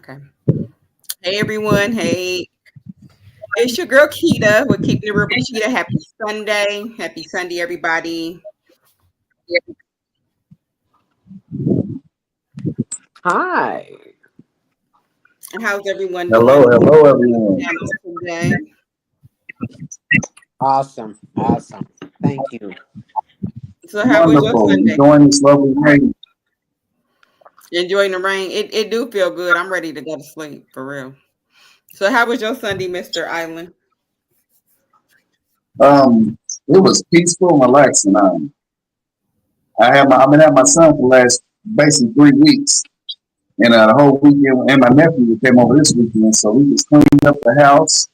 Okay. Hey everyone. Hey, it's your girl Keita. We're keeping it real with Keita. Happy Sunday. Happy Sunday, everybody. Hi. How's everyone Hello, doing hello, everyone. today? Awesome. Awesome. Thank you. So, how was your Wonderful. Sunday? Enjoying this lovely rain. Enjoying the rain? It do feel good. I'm ready to go to sleep for real. So, how was your Sunday, Mr. Island? It was peaceful and relaxing. I've been having my son for the last basically 3 weeks, and the whole weekend, and my nephew came over this weekend, so we just cleaned up the house,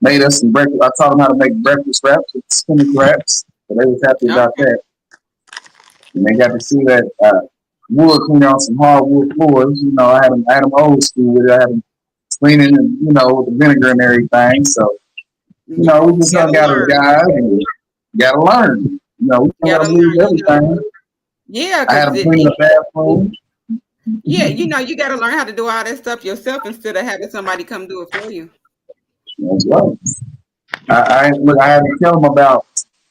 made us some breakfast. I taught them how to make breakfast wraps with spinach wraps, so they was happy about Okay. that, and they got to see that wood cleaner on some hardwood floors. I had them old school with it. I had them cleaning and with the vinegar and everything. So we just Gotta hung out as learn. guys and gotta learn. We can't let Gotta them leave learn. everything. Yeah, I had because them clean the bathroom. yeah, you gotta learn how to do all that stuff yourself instead of having somebody come do it for you. As well. I had to tell them about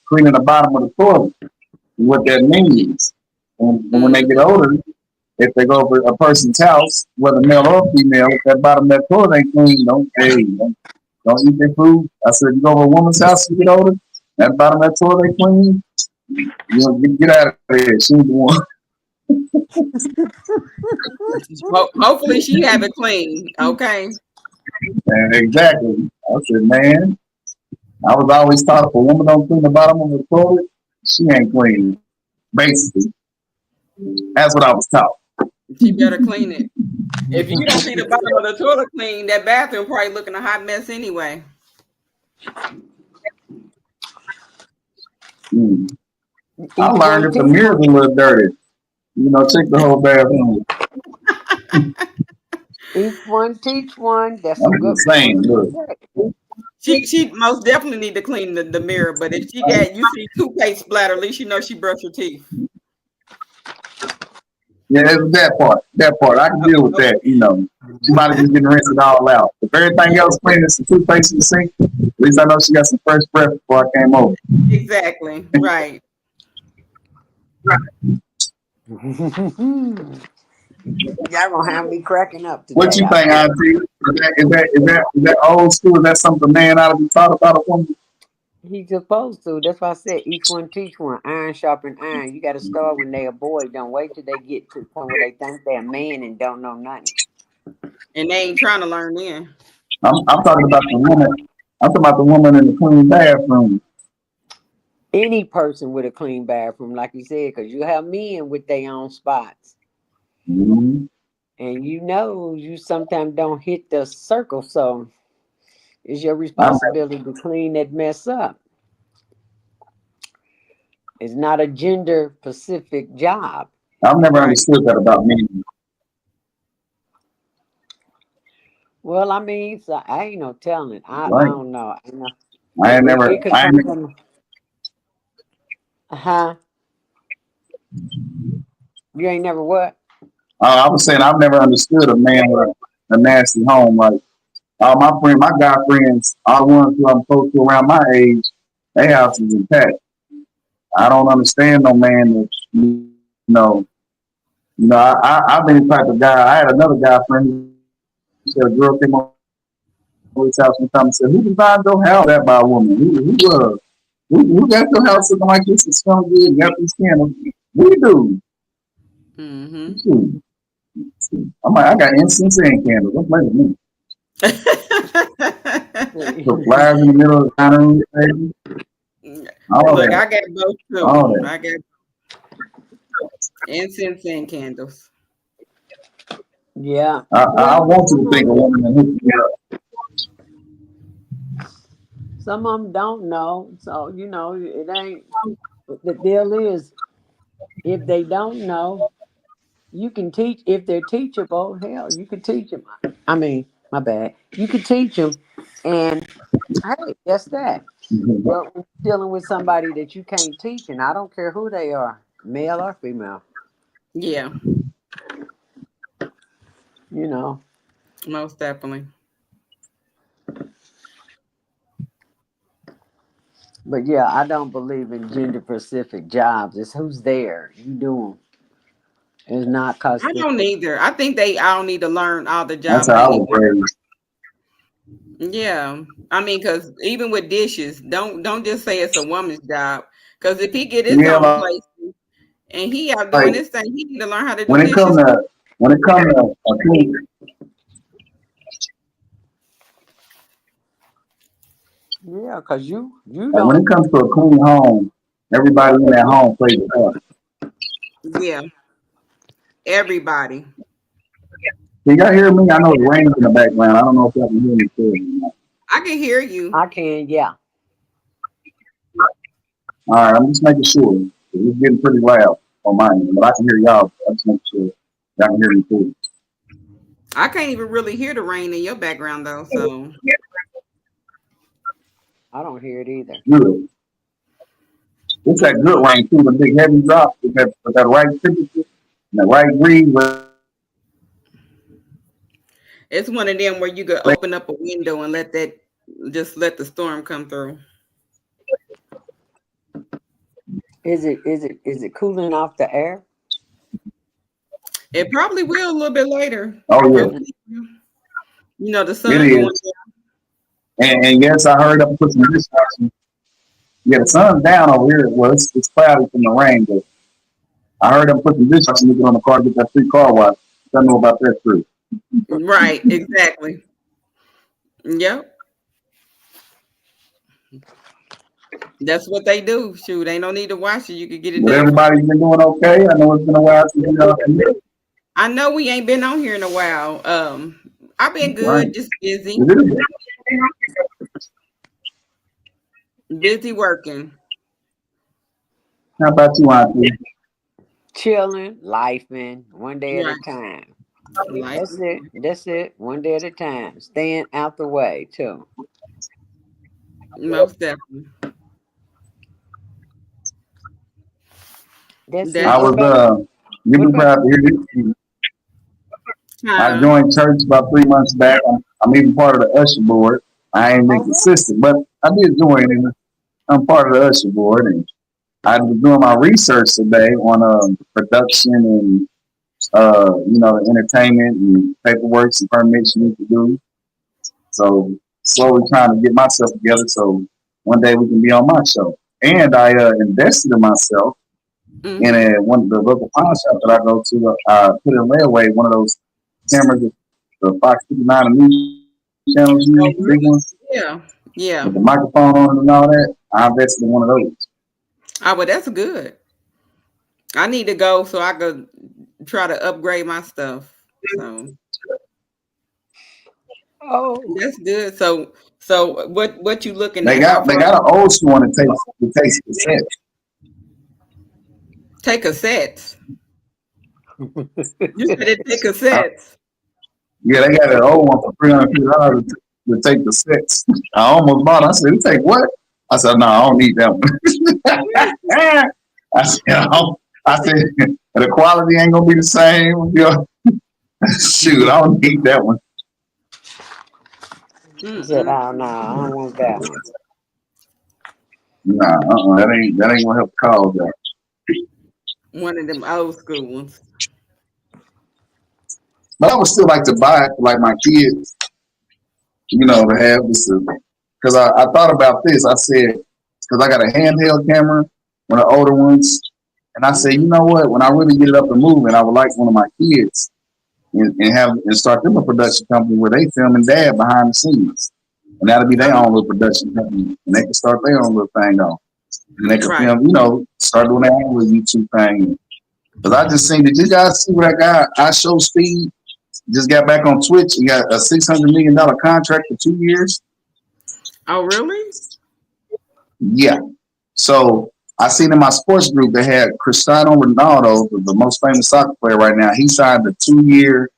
cleaning the bottom of the toilet and what that means. And when they get Hmm. older, if they go over a person's house, whether male or female, if that bottom of that toilet ain't clean, don't eat their food. I said, if you go over a woman's house and you get older, that bottom of that toilet ain't clean, get out of there. She's the one. Hopefully, she have it clean. Okay. And exactly. I said, man, I was always taught if a woman don't clean the bottom of the toilet, she ain't clean. Basically, that's what I was taught. She better clean it. If you don't see the bottom of the toilet clean, that bathroom probably looking a hot mess anyway. Mm. I Each learned one if the teach mirror's one. a little dirty, check the whole bathroom. Each one teach one. That's a I'm good just one saying, to look. say. She most definitely need to clean the mirror. But if she got you see toothpaste splatter, at least you know she brushed her teeth. Yeah, it's that part. That part. I can Oh, deal with okay. that. She might have just been rinsing it all out. If everything else clean, it's some toothpaste in the sink, at least I know she got some fresh breath before I came over. Exactly. Right. Y'all gonna have me cracking up What today, you I think, tell Auntie? Is that old school? Is that something a man ought to be taught about a woman? you. He's supposed to. That's why I said each one teach one. Iron sharpen iron. You gotta start when they a boy. Don't wait till they get to the point where they think they're a man and don't know nothing. And they ain't trying to learn then. I'm talking about the woman. I'm talking about the woman in the clean bathroom. Any person with a clean bathroom, like you said, because you have men with their own spots. Mm-hmm. And you sometimes don't hit the circle, so it's your I've, responsibility to clean that mess up. It's not a gender specific job. I've never Right. understood that about men. Well, I mean, so I ain't no telling. I Right? don't know. I know. I ain't never. It could I come ain't, from, huh? You ain't never what? I was saying I've never understood a man with a nasty home. Like all my guy friends, all the ones who I'm close to around my age, their house is intact. I don't understand no man that know. I've been the type of guy. I had another guy friend who said a girl came over his house one time and said, "Who designed your house that by a woman? Who got your house looking like this? It's so good. Got these candles. We do. Mm-hmm. Shoot. I'm like, I got incense and candles. Don't play with me. Put flowers in the middle of the dining room table. All Look, that. I got both too. All that. I got incense and candles. Yeah. I Well, want you to think a woman and hook me up. some of them don't know. So, it ain't. The deal is, if they don't know, you can teach. If they're teachable, hell, you can teach them. I mean, my bad. You can teach them. And hey, that's that. But when you're dealing with somebody that you can't teach, and I don't care who they are, male or female, Yeah. you know. Most definitely. But yeah, I don't believe in gender specific jobs. It's who's there. You do 'em. It's not cause I don't either. I think they all need to learn all the That's jobs how they I need. was raised. Yeah, I mean, because even with dishes, don't just say it's a woman's job. Because if he get his Yeah, own place and he out like doing this thing, he need to learn how to when do it come dishes. to when it come to a clean, yeah, cause you like when don't. it comes to a clean home, everybody in that home plays a part. Yeah, everybody. Can y'all hear me? I know it's raining in the background. I don't know if y'all can hear me clearly. I can hear you. I can, yeah. All right, I'm just making sure. It's getting pretty loud on my end, but I can hear y'all. I'm just making sure y'all can hear me too. I can't even really hear the rain in your background though. So I don't hear it either. Good. It's that good mm-mm. rain too, the big heavy drop with that right temperature and the right breeze. It's one of them where you could open up a window and let the storm come through. Is it cooling off the air? It probably will a little bit later. Oh yeah, Hopefully, the it sun going is. And yes, I heard up put some dishwashing. Yeah, the sun's down over here. Well, it's cloudy from the rain, but I heard them put some dishwashing liquid on the car to get that free car wash. I don't know about that too. down. Right, exactly. Yep. That's what they do. Shoot, ain't no need to wash it. You could get it But done for everybody's free. been doing okay. I know it's been a while since you know. I know we ain't been on here in a while. I've been Right. good, just busy, It is. busy working. How about you, Auntie? Chilling, lifing, one day at a Right. time. Life That's is it. That's it. One day at a time. Staying out the way too. most definitely. That's it. That I is What was about you'd what be about proud to hear this. I time. joined church about 3 months back. I'm even part of the usher board. I ain't been oh really? consistent, but I did join, and I'm part of the usher board. And I was doing my research today on production and the entertainment and paperwork and permits you need to do. So slowly trying to get myself together so one day we can be on my show. And I invested in myself in Mm-hmm. one of the local pawn shop that I go to. Put in layaway one of those cameras, the Fox 59 and news channels, Oh, the big really? ones Yeah. Yeah. with the microphone on it and all that. I invested in one of those. Oh, well, that's good. I need to go so I could try to upgrade my stuff. So Oh. that's good. So what you looking They at? How got they far got an old school one that takes cassette. take cassettes? You said it take Uh, cassettes. yeah, they got an old one for $350 to take the sets. I almost bought it. I said, "You take what?" I said, "No, I don't need that one." I said, I said, the quality ain't gonna be the same. Shoot, I don't need that one. He said, Mm-mm. "Oh no, I don't want that one." Nah, that ain't gonna help the cause out. One of them old school ones. But I would still like to buy it for like my kids, to have this. Because I thought about this. I said, because I got a handheld camera, one of the older ones, and I said, you Mm-hmm. know what? When I really get it up and moving, I would like one of my kids and start them a production company where they film and dad behind the scenes, and that'll be their Oh, own little production company, and they can start their own little thing on, and they can right. film, start doing their own little YouTube thing. Because I just seen, did you guys see what I got? I Show Speed just got back on Twitch and got a $600 million contract for 2 years. Oh, really? Yeah. So I seen in my sports group they had Cristiano Ronaldo, the most famous soccer player right now. He signed a 2 year,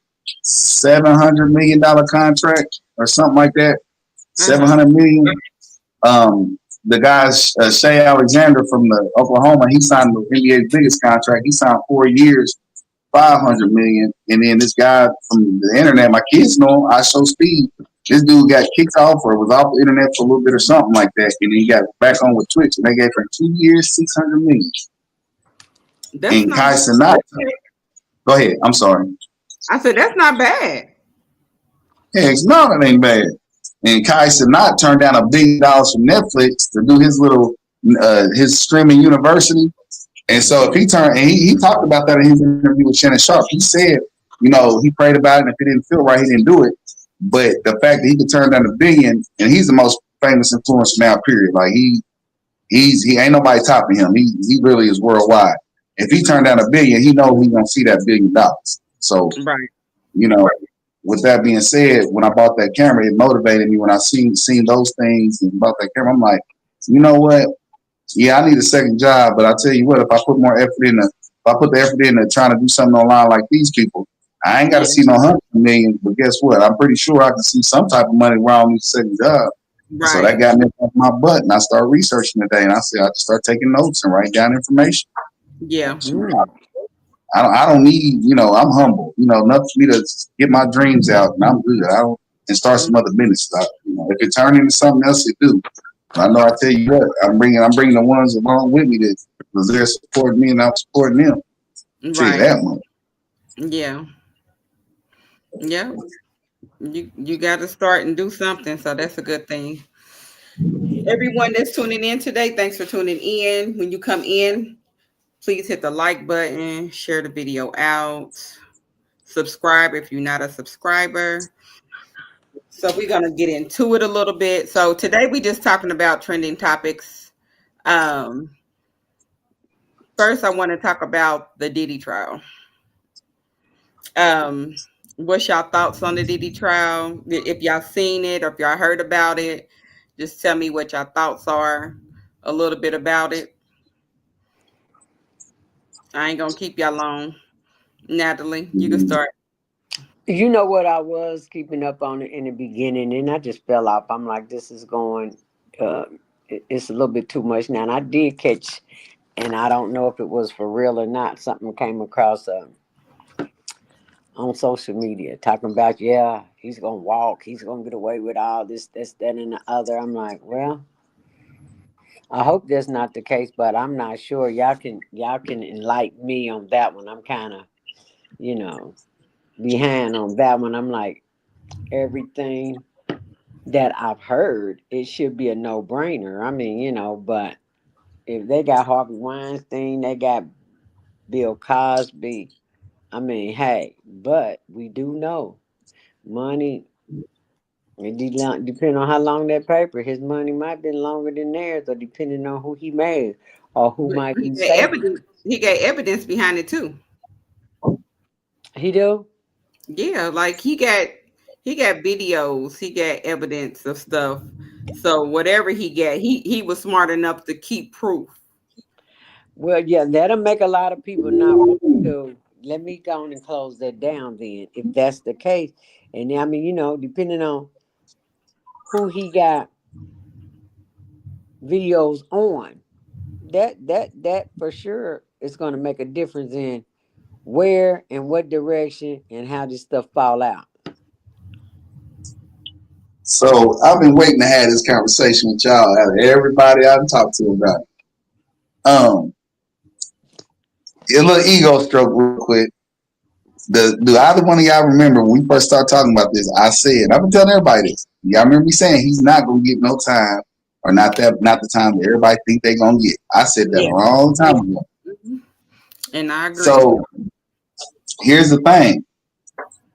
$700 million contract or something like that. seven Uh-huh. hundred million. The guy Shea Alexander from the Oklahoma, he signed the NBA's biggest contract. He signed 4 years, 500 million. And then this guy from the internet, my kids know him, I Show Speed. This dude got kicked off or was off the internet for a little bit or something like that. And then he got back on with Twitch and they gave him 2 years, 600 million. That's And not Kai Cenat, bad. go ahead. I'm sorry. I said that's not bad. Yeah, no, that ain't bad. And Kai Cenat turned down $1 billion from Netflix to do his little his streaming university. And so if he turned, and he talked about that in his interview with Shannon Sharp. He said, he prayed about it, and if it didn't feel right, he didn't do it. But the fact that he could turn down $1 billion, and he's the most famous influencer now, period. Like he ain't nobody topping him. He really is worldwide. If he turned down $1 billion, he knows he's gonna see that $1 billion. So Right. With that being said, when I bought that camera, it motivated me when I seen those things and bought that camera. I'm like, you know what? Yeah, I need a second job, but I tell you what, if I put the effort into trying to do something online like these people, I ain't got to see no 100 million. But guess what? I'm pretty sure I can see some type of money where I don't need a second job. Right. So that got me off my butt, and I started researching today. And I said I just start taking notes and write down information. Yeah. I don't need, I'm humble. Enough for me to get my dreams out, and I'm good. And start some other business. If it turn into something else, it do. I know. I tell you what, I'm bringing the ones along with me that because they're supporting me and I'm supporting them. Tell you that much. Yeah. Yeah. You got to start and do something, so that's a good thing. Everyone that's tuning in today, thanks for tuning in. When you come in, please hit the like button, share the video out, subscribe if you're not a subscriber. So we're gonna get into it a little bit. So today we just talking about trending topics. Um, First, I want to talk about the Diddy trial. Um, what's y'all thoughts on the Diddy trial? If y'all seen it or if y'all heard about it, just tell me what y'all thoughts are. A little bit about it. I ain't gonna keep y'all long. Natalie, you can start. You know what, I was keeping up on it in the beginning, and I just fell off. I'm like, this is going, it's a little bit too much now. And I did catch, and I don't know if it was for real or not, something came across on social media talking about, yeah, he's going to walk, he's going to get away with all this, that, and the other. I'm like, well, I hope that's not the case, but I'm not sure. Y'all can enlighten me on that one. I'm kind of, you know, behind on that one. I'm like, everything that I've heard, it should be a no brainer. I mean, but if they got Harvey Weinstein, they got Bill Cosby. I mean, hey, but we do know money. Depending on how long that paper, his money might be longer than theirs, or depending on who he made or who But might he be got saving. evidence. He got evidence behind it too. He do. Yeah, like he got videos, he got evidence of stuff. So whatever he got, he was smart enough to keep proof. Well, yeah, that'll make a lot of people not want to. Let me go on and close that down then, if that's the case. And I mean, depending on who he got videos on, that for sure is going to make a difference in where and what direction and how this stuff fall out. So I've been waiting to have this conversation with y'all. Out of everybody I've talked to about it. A little ego stroke real quick. Do either one of y'all remember when we first started talking about this? I said, I've been telling everybody this. Y'all remember me saying he's not gonna get no time, or not the time that everybody think they're gonna get. I said that Yeah. a long time ago. Mhm. And I agree. So here's the thing.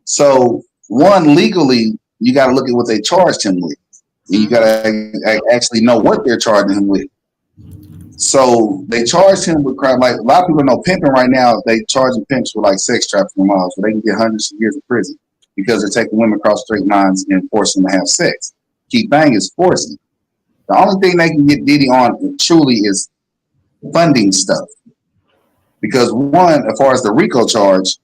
So one, legally, you got to look at what they charged him with. And you got to actually know what they're charging him with. So they charged him with crime. Like a lot of people know pimping right now. They charging pimps for like sex trafficking laws, so they can get hundreds of years of prison because they're taking women across straight lines and forcing them to have sex. Key thing is forcing. The only thing they can get Diddy on truly is funding stuff. Because one, as far as the RICO charge,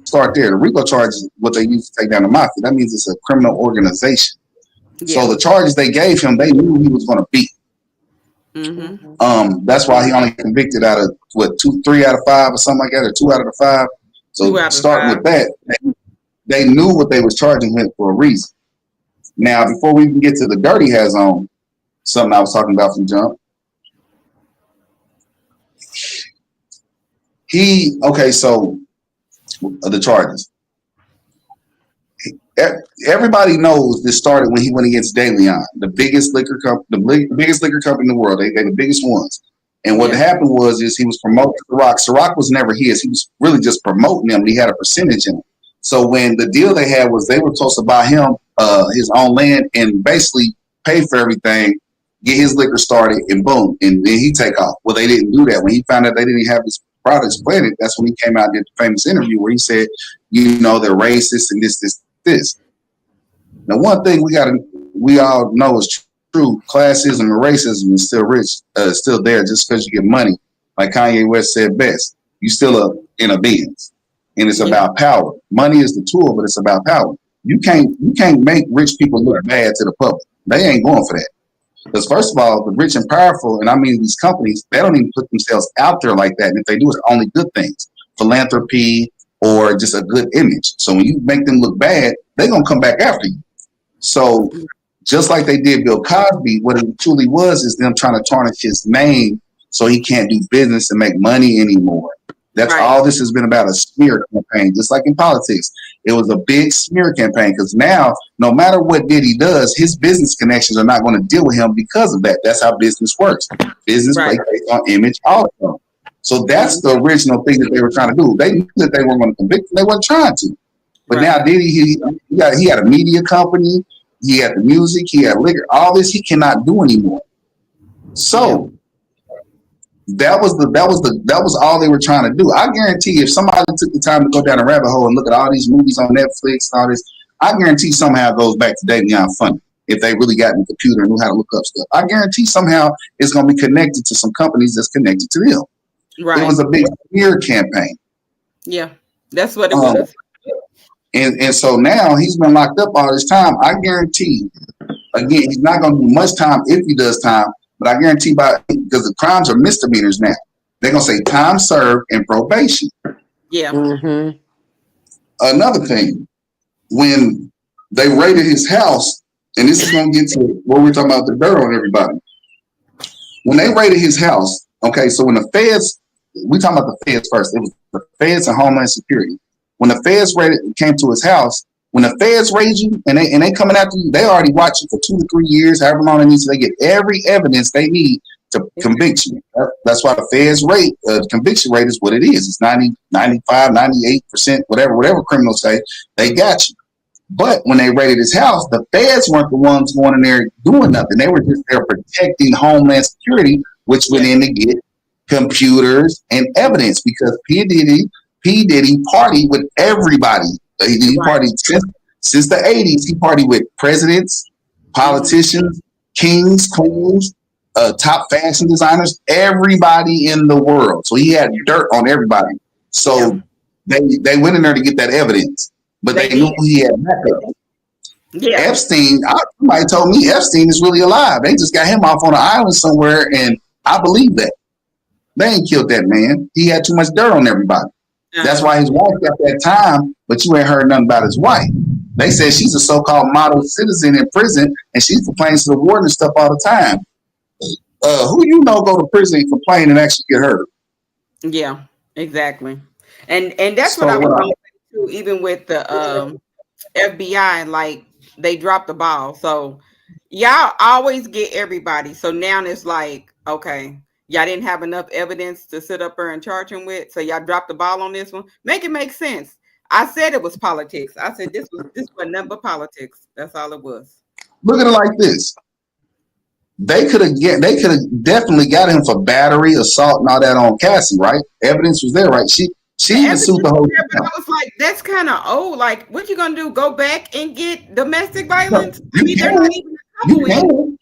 start there. The RICO charge is what they use to take down the mafia. That means it's a criminal organization. Yeah. So the charges they gave him, they knew he was going to beat. Mm-hmm. That's why he only convicted out of what 3 out of 5 or something like that, or 2 out of the 5. So Throughout the starting five. with that, they knew what they was charging him for a reason. Now, before we can get to the dirty has on, something I was talking about from jump. So the charges. Everybody knows this started when he went against De Leon, the biggest liquor company, biggest liquor company in the world. They're the biggest ones. And what happened was he was promoting Ciroc. Ciroc was never his. He was really just promoting them. He had a percentage in it. So when the deal they had was they were supposed to buy him his own land and basically pay for everything, get his liquor started, and boom, and then he take off. Well, they didn't do that. When he found out they didn't have his products planted, that's when he came out and did the famous interview where he said, they're racist and this. Now, one thing we all know is true: classism and racism is still there. Just because you get money, like Kanye West said best, you still in a Benz, and it's about power. Money is the tool, but it's about power. You can't make rich people look bad to the public. They ain't going for that. Because first of all, the rich and powerful, and I mean these companies, they don't even put themselves out there like that. And if they do, it's only good things, philanthropy or just a good image. So when you make them look bad, they're gonna come back after you. So just like they did Bill Cosby, what it truly was is them trying to tarnish his name so he can't do business and make money anymore. That's all this has been about, a smear campaign, just like in politics. It was a big smear campaign because now, no matter what Diddy does, his business connections are not going to deal with him because of that. That's how business works. Business based on image also. So that's the original thing that they were trying to do. They knew that they weren't going to convict him. They weren't trying to. But now Diddy, he had a media company. He had the music. He had liquor. All this he cannot do anymore. So that was all they were trying to do. I guarantee if somebody took the time to go down a rabbit hole and look at all these movies on Netflix and all this, I guarantee somehow it goes back to Davion Funny. If they really got in the computer and knew how to look up stuff, I guarantee somehow it's going to be connected to some companies that's connected to them. It was a big smear campaign. Yeah, that's what it was. And so now he's been locked up all this time. I guarantee, again, he's not going to do much time if he does time. But I guarantee because the crimes are misdemeanors now, they're going to say time served and probation. Yeah. Mm-hmm. Another thing, when they raided his house, and this is going to get to what we're talking about, the dirt on everybody. When they raided his house, okay, so when the feds, we talking about the feds first. It was the feds and Homeland Security. When the feds came to his house, when the feds raid you and they coming after you, they already watch you for 2 to 3 years, however long it needs. So they get every evidence they need to convict you. That's why the feds rate, conviction rate is what it is. It's 90, 95, 98%, whatever criminals say, they got you. But when they raided his house, the feds weren't the ones going in there doing nothing. They were just there protecting Homeland Security, which went in to get computers and evidence because P. Diddy partied with everybody. He partied since the 80s. He partied with presidents, politicians, kings, queens, top fashion designers, everybody in the world. So he had dirt on everybody. So they went in there to get that evidence, but they knew he had backup. Yeah. Epstein, somebody told me Epstein is really alive. They just got him off on an island somewhere, and I believe that. They ain't killed that man. He had too much dirt on everybody. That's why his wife got that time, but you ain't heard nothing about his wife. They said she's a so-called model citizen in prison, and she's complaining to the warden and stuff all the time. Who go to prison and complain and actually get hurt? Yeah, exactly. And that's what I was going to say too, even with the FBI, like they dropped the ball. So y'all always get everybody. So now it's like, okay, y'all didn't have enough evidence to sit up there and charge him with. So y'all dropped the ball on this one. Make it make sense. I said it was politics. I said this was nothing but politics. That's all it was. Look at it like this. They could have definitely got him for battery, assault, and all that on Cassie, right? Evidence was there, right? She even sued the whole thing. But I was like, that's kind of old. Like, what you gonna do? Go back and get domestic violence? No, they're not even a couple.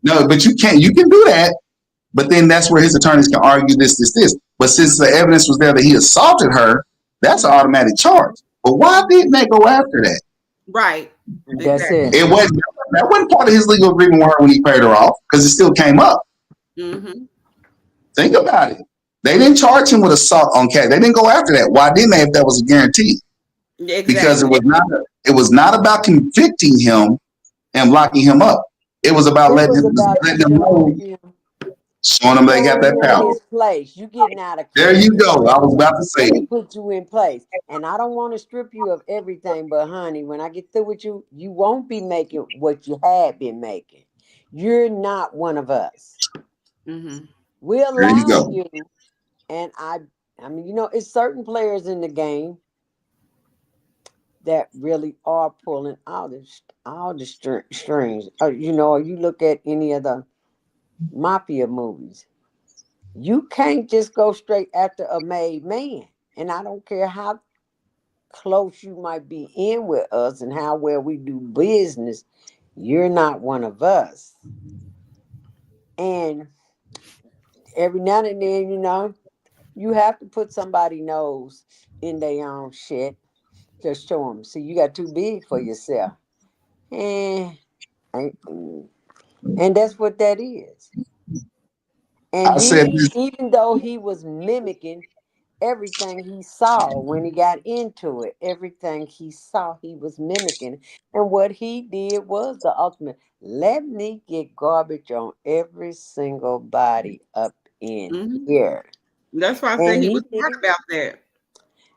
No, but you can't. You can do that. But then that's where his attorneys can argue this. But since the evidence was there that he assaulted her, that's an automatic charge. But why didn't they go after that? Right. That's it. That wasn't part of his legal agreement with her when he paid her off because it still came up. Mm-hmm. Think about it. They didn't charge him with assault on cat. They didn't go after that. Why didn't they? If that was a guarantee, because Exactly. it was not about convicting him and locking him up. It was about It was about letting them showing know, him, showing them they got showing that him power. his place. You getting out of There you character. go. I was about to say Let me it. put you in place. And I don't want to strip you of everything, but honey, when I get through with you, you won't be making what you had been making. You're not one of us. Hmm. We There you allow go. you, and I mean, it's certain players in the game that really are pulling all the strings. Or you look at any of the mafia movies. You can't just go straight after a made man. And I don't care how close you might be in with us and how well we do business, you're not one of us. And every now and then, you have to put somebody nose in their own shit. Just show them. See, you got too big for yourself. And, and that's what that is. And I said this. even though he was mimicking everything he saw when he got into it, everything he saw, he was mimicking. And what he did was the ultimate. Let me get garbage on every single body up in Hmm. here. That's why I said And he he was did. smart about that.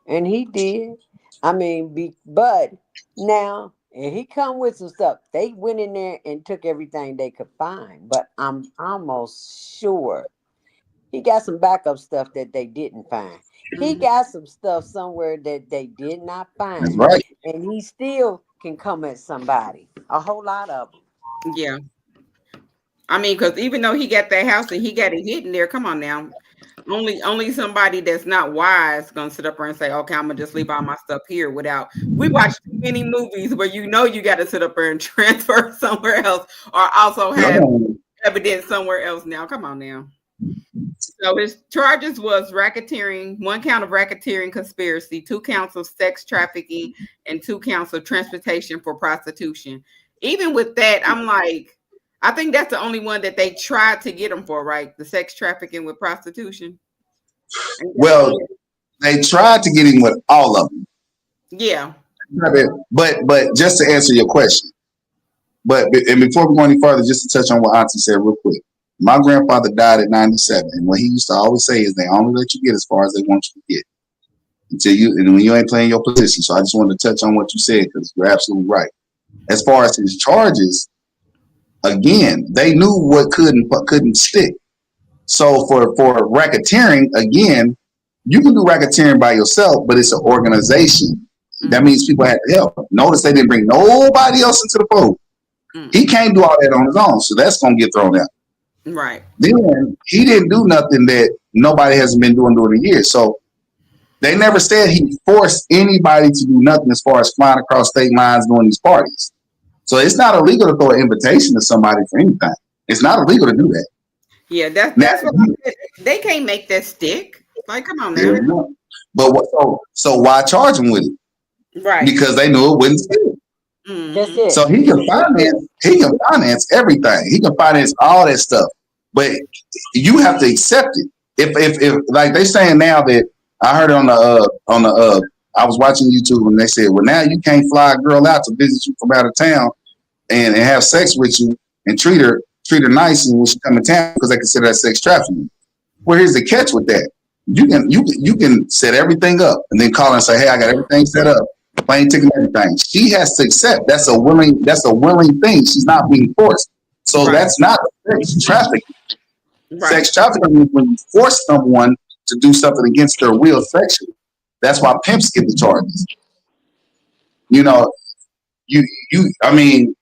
And he did. I mean, but now, and he come with some stuff. They went in there and took everything they could find. But I'm almost sure he got some backup stuff that they didn't find. He Hmm. got some stuff somewhere that they did not That's find. right. And he still can come at somebody. A whole lot of them. Yeah. I mean, because even though he got that house and he got it hidden there, come on now. Only somebody that's not wise gonna sit up there and say, "Okay, I'm gonna just leave all my stuff here." Without we watch too many movies where you got to sit up there and transfer somewhere else, or also Come have on. evidence somewhere else. Now, come on now. So his charges was racketeering, one count of racketeering conspiracy, two counts of sex trafficking, and two counts of transportation for prostitution. Even with that, I'm like, I think that's the only one that they tried to get him for, right? The sex trafficking with prostitution. Ain't that the Well, only? they tried to get him with all of them. Yeah. But just to answer your question, and before we go any further, just to touch on what Auntie said real quick. My grandfather died at 97, and what he used to always say is they only let you get as far as they want you to get until and when you ain't playing your position. So I just wanted to touch on what you said because you're absolutely right. As far as his charges, again, they knew what couldn't stick. So for racketeering, again, you can do racketeering by yourself, but it's an organization. That Mm-hmm. means people had to help. Notice they didn't bring nobody else into the fold. He Mm-mm. can't do all that on his own, so that's gonna get thrown out. Right. Then he didn't do nothing that nobody hasn't been doing during the years. So they never said he forced anybody to do nothing as far as flying across state lines doing these parties. So it's not illegal to throw an invitation to somebody for anything. It's not illegal to do that. Yeah, Now, that's what I said. They can't make that stick. Like, come on there now. you go. But so why charge him with it? Right. Because they knew it wouldn't stick. That's Mm-hmm. it. So he can finance everything. He can finance all that stuff. But you have to accept it. If like they saying now that I heard it on the I was watching YouTube and they said, well now you can't fly a girl out to visit you from out of town and have sex with you and treat her nice when she come in town because they consider that sex trafficking. Well, here's the catch with that. You can set everything up and then call and say, hey, I got everything set up, plane ticket, and everything. She has to accept. That's a willing thing. She's not being forced. So Right. that's not sex trafficking. Right. Sex trafficking is when you force someone to do something against their will sexually. That's why pimps get the charges. You know, I mean,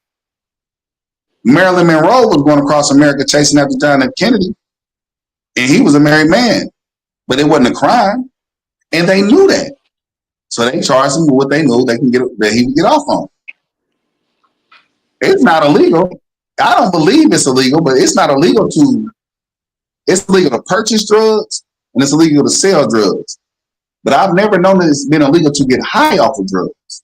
Marilyn Monroe was going across America chasing after John F. Kennedy, and he was a married man, but it wasn't a crime, and they knew that. So they charged him with what they knew they can get that he can get off on. It's not illegal. I don't believe it's illegal, but it's not illegal to. It's illegal to purchase drugs and it's illegal to sell drugs. But I've never known that it's been illegal to get high off of drugs.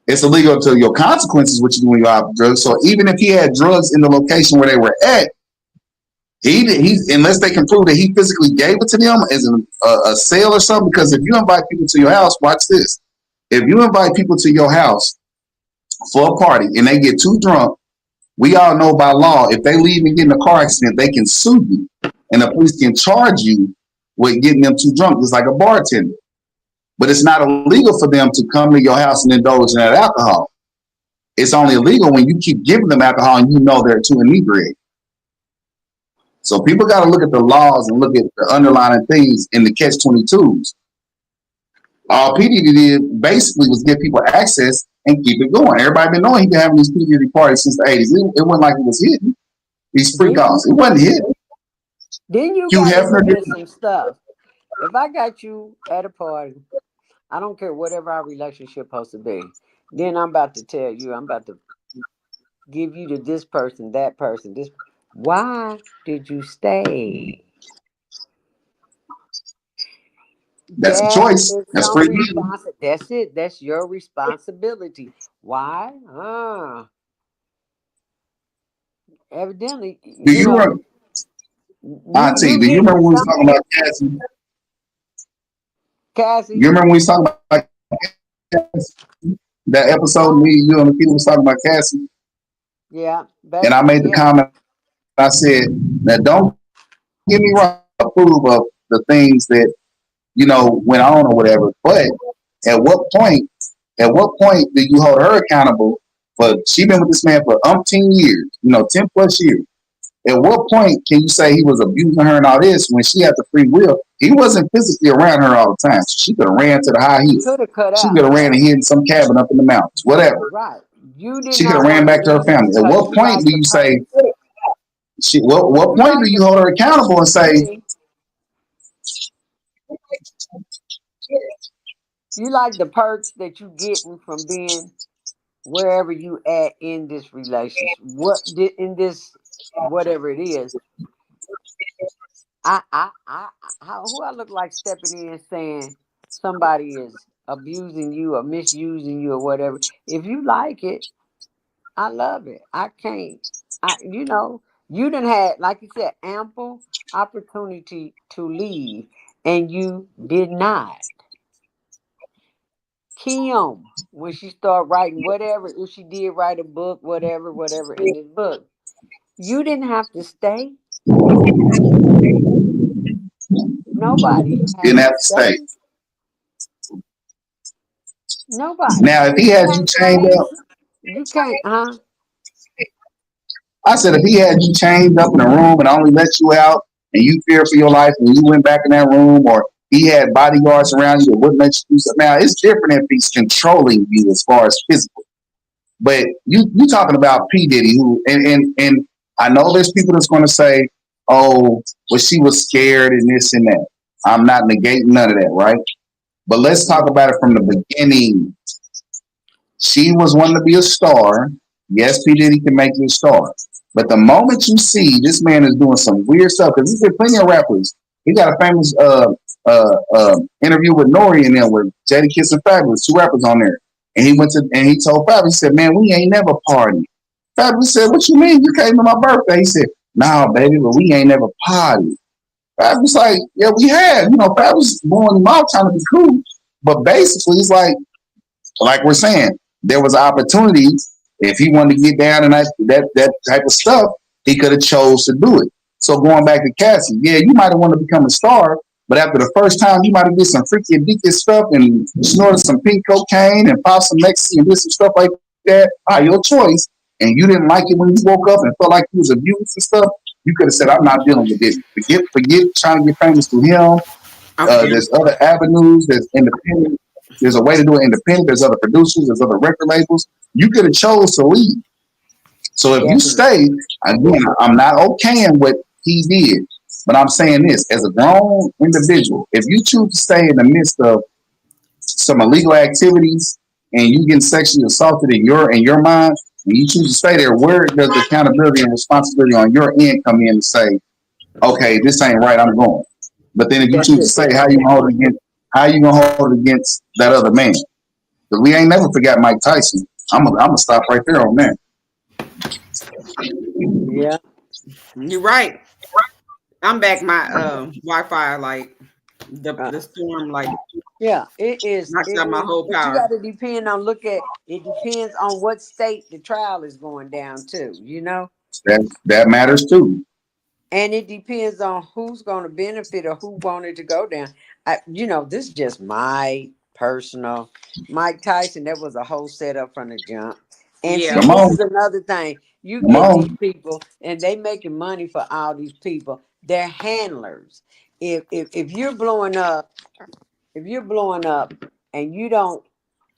It's illegal to your consequences, what you do when you're off of drugs. So even if he had drugs in the location where they were at, He unless they can prove that he physically gave it to them as a sale or something. Because if you invite people to your house, watch this. If you invite people to your house for a party and they get too drunk, we all know by law if they leave and get in a car accident, they can sue you, and the police can charge you with getting them too drunk, just like a bartender. But it's not illegal for them to come to your house and indulge in that alcohol. It's only illegal when you keep giving them alcohol and you know they're too inebriated. So people got to look at the laws and look at the underlying things in the catch-22s. All P. Diddy did basically was give people access and keep it going. Everybody been knowing he been having these P. Diddy parties since the 80s. It wasn't like it was hidden. These freak offs. It wasn't hidden. Then you Hugh got to Hefner look did. at some stuff. If I got you at a party, I don't care whatever our relationship supposed to be. Then I'm about to tell you, I'm about to give you to this person, that person, this. Why did you stay? That's a That choice. is That's some free will. responsibility. That's it. That's your responsibility. Why? Evidently, Do you remember, Auntie, you do you getting remember when we was some talking about Cassie? Cassie. You remember when we was talking about that episode, me, you, and the people was talking about Cassie? Yeah, And I baby. made the Yeah. comment, I said, now don't get me wrong, I approve of the things that, went on or whatever. But at what point, at what point do you hold her accountable for she been with this man for umpteen years, 10 plus years? At what point can you say he was abusing her and all this when she had the free will? He wasn't physically around her all the time. She could have ran to the high He heels. could have cut She could out. have ran and hid in some cabin up in the mountains, whatever. Right. You did She could have not ran want to back to her leave family. At because what you point like do the you perk. say, what You point do like you the hold her accountable and say, see, you like the perks that you getting from being wherever you at in this relationship. What did in this whatever it is. Who I look like stepping in saying somebody is abusing you or misusing you or whatever. If you like it, I love it. I can't. You didn't have, like you said, ample opportunity to leave, and you did not. Kim, when she started writing whatever, if she did write a book, whatever in this book, you didn't have to stay. Nobody had didn't to have to stay? stay. Nobody. Now, if he You had you can't chained blame. up, You can't, huh? I said, if he had you chained up in a room and only let you out and you fear for your life when you went back in that room, or he had bodyguards around you that wouldn't let you do something. Now, it's different if he's controlling you as far as physical. But you talking about P. Diddy, who, and I know there's people that's going to say, oh, well, she was scared and this and that. I'm not negating none of that, right? But let's talk about it from the beginning. She was wanting to be a star. Yes, P. Diddy can make you a star. But the moment you see this man is doing some weird stuff, because he's been plenty of rappers. He got a famous interview with Nori and them with Jada Kiss and Fabulous, two rappers on there. And he told Fabulous, he said, man, we ain't never party. Fabulous said, what you mean? You came to my birthday. He said, nah, baby, but we ain't never party. Fabulous like, yeah, we had. Fabulous blowing him out trying to be cool. But basically, it's like we're saying, there was opportunities. If he wanted to get down and that type of stuff, he could have chose to do it. So going back to Cassie, yeah, you might have wanted to become a star, but after the first time, you might have did some freaky addictive stuff and snorted some pink cocaine and popped some ecstasy and did some stuff like that. Your choice. And you didn't like it when you woke up and felt like you was abused and stuff. You could have said, "I'm not dealing with this. Forget trying to get famous through him. Okay. There's other avenues. There's independent. There's a way to do it independent. There's other producers. There's other record labels. You could have chose to leave. So if you Definitely. stay, again, I'm not okaying what he did, but I'm saying this as a grown individual. If you choose to stay in the midst of some illegal activities and you get sexually assaulted in your mind, and you choose to stay there, where does the accountability and responsibility on your end come in to say, okay, this ain't right, I'm going. But then if you That's choose to it. stay, how you gonna hold it against that other man? Because we ain't never forgot Mike Tyson. I'm gonna stop right there on that. Yeah. You're right. I'm back. My Wi-Fi like Uh, the storm like yeah, it is. knocks It out my is. whole But you power. got to depend on look at. It depends on what state the trial is going down to. You know. That matters too. And it depends on who's going to benefit or who wanted to go down. This is just my personal. Mike Tyson, that was a whole setup from the jump. And see, Yeah. Come this on, is another thing. You come get these on. people, and they making money for all these people. They're handlers. If you're blowing up, and you don't,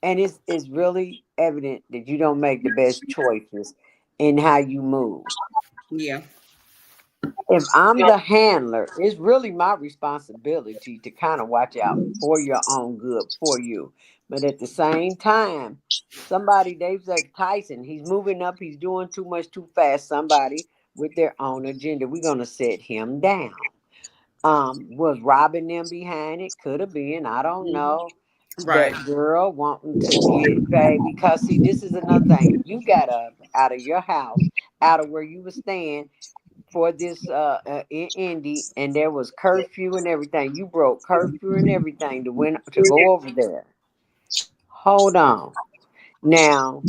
and it's really evident that you don't make the best choices in how you move. Yeah. If I'm the handler, it's really my responsibility to kind of watch out for your own good for you. But at the same time, somebody, Dave like Tyson, he's moving up, he's doing too much too fast. Somebody with their own agenda, we're gonna set him down. Was robbing them behind it? Could have been, I don't Mhm. know. Right. That girl wanting to get paid because see, this is another thing. You got up out of your house, out of where you were staying for this in Indy, and there was curfew and everything. You broke curfew and everything to go over there. Hold on. Now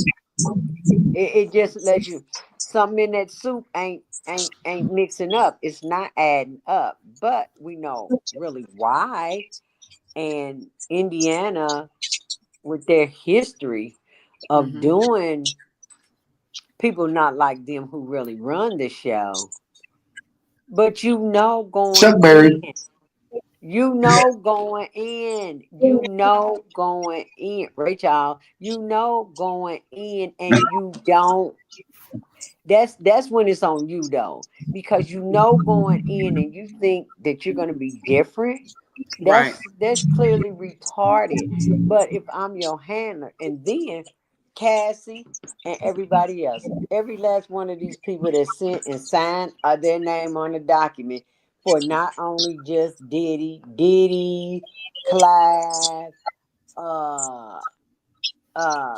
it just lets you something in that soup ain't mixing up. It's not adding up. But we know really why. And Indiana, with their history of Hmm. doing people not like them who really run the show, but going Chuck Berry. in. You know going in, Rachel, going in, and you don't. That's when it's on you though, because going in and you think that you're gonna be different. Right. That's clearly retarded. But if I'm your handler, and then Cassie and everybody else, every last one of these people that sent and signed their name on the document for not only just Diddy, Clive, uh, uh,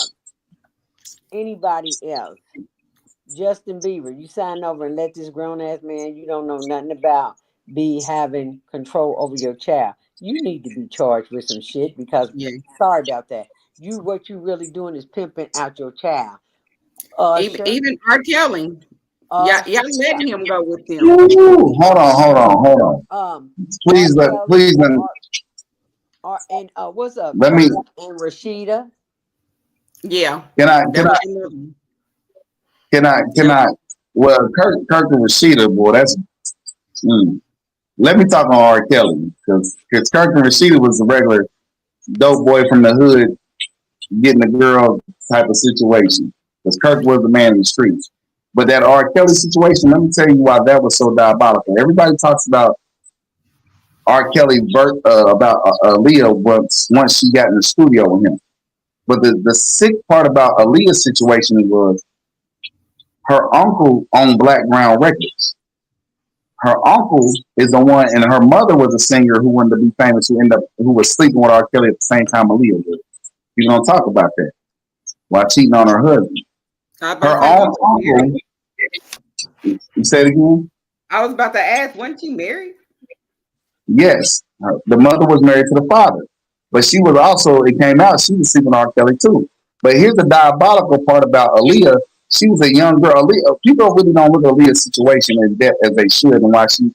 anybody else. Justin Bieber, you sign over and let this grown ass man you don't know nothing about be having control over your child. You need to be charged with some shit because Yeah. sorry about that. What you really doing is pimping out your child. Even Usher, even R. Kelly. Yeah, y'all Usher, yeah. letting him go with them. Ooh, hold on. R. Please Kelly, please and what's up, let me. Kirk and Rashida. Yeah. Can I That can was I another one. can Yep. I? Well, Kirk and Rashida, boy, that's. Mm. Let me talk on R. Kelly because Kirk and Rashida was a regular dope boy from the hood getting a girl type of situation. Because Kirk was the man in the streets. But that R. Kelly situation, let me tell you why that was so diabolical. Everybody talks about R. Kelly about Aaliyah once she got in the studio with him. But the sick part about Aaliyah's situation was her uncle owned Black Ground Records. Her uncle is the one, and her mother was a singer who wanted to be famous, who was sleeping with R. Kelly at the same time Aaliyah was. You don't talk about that while cheating on her husband. I was about to Her say, own wasn't she married? uncle. You say it again? I was about to ask, wasn't she married? Yes, the mother was married to the father, but she was also. It came out she was sleeping with R. Kelly too. But here's the diabolical part about Aaliyah. She was a young girl. People really don't look at Aaliyah's situation in depth as they should, and why she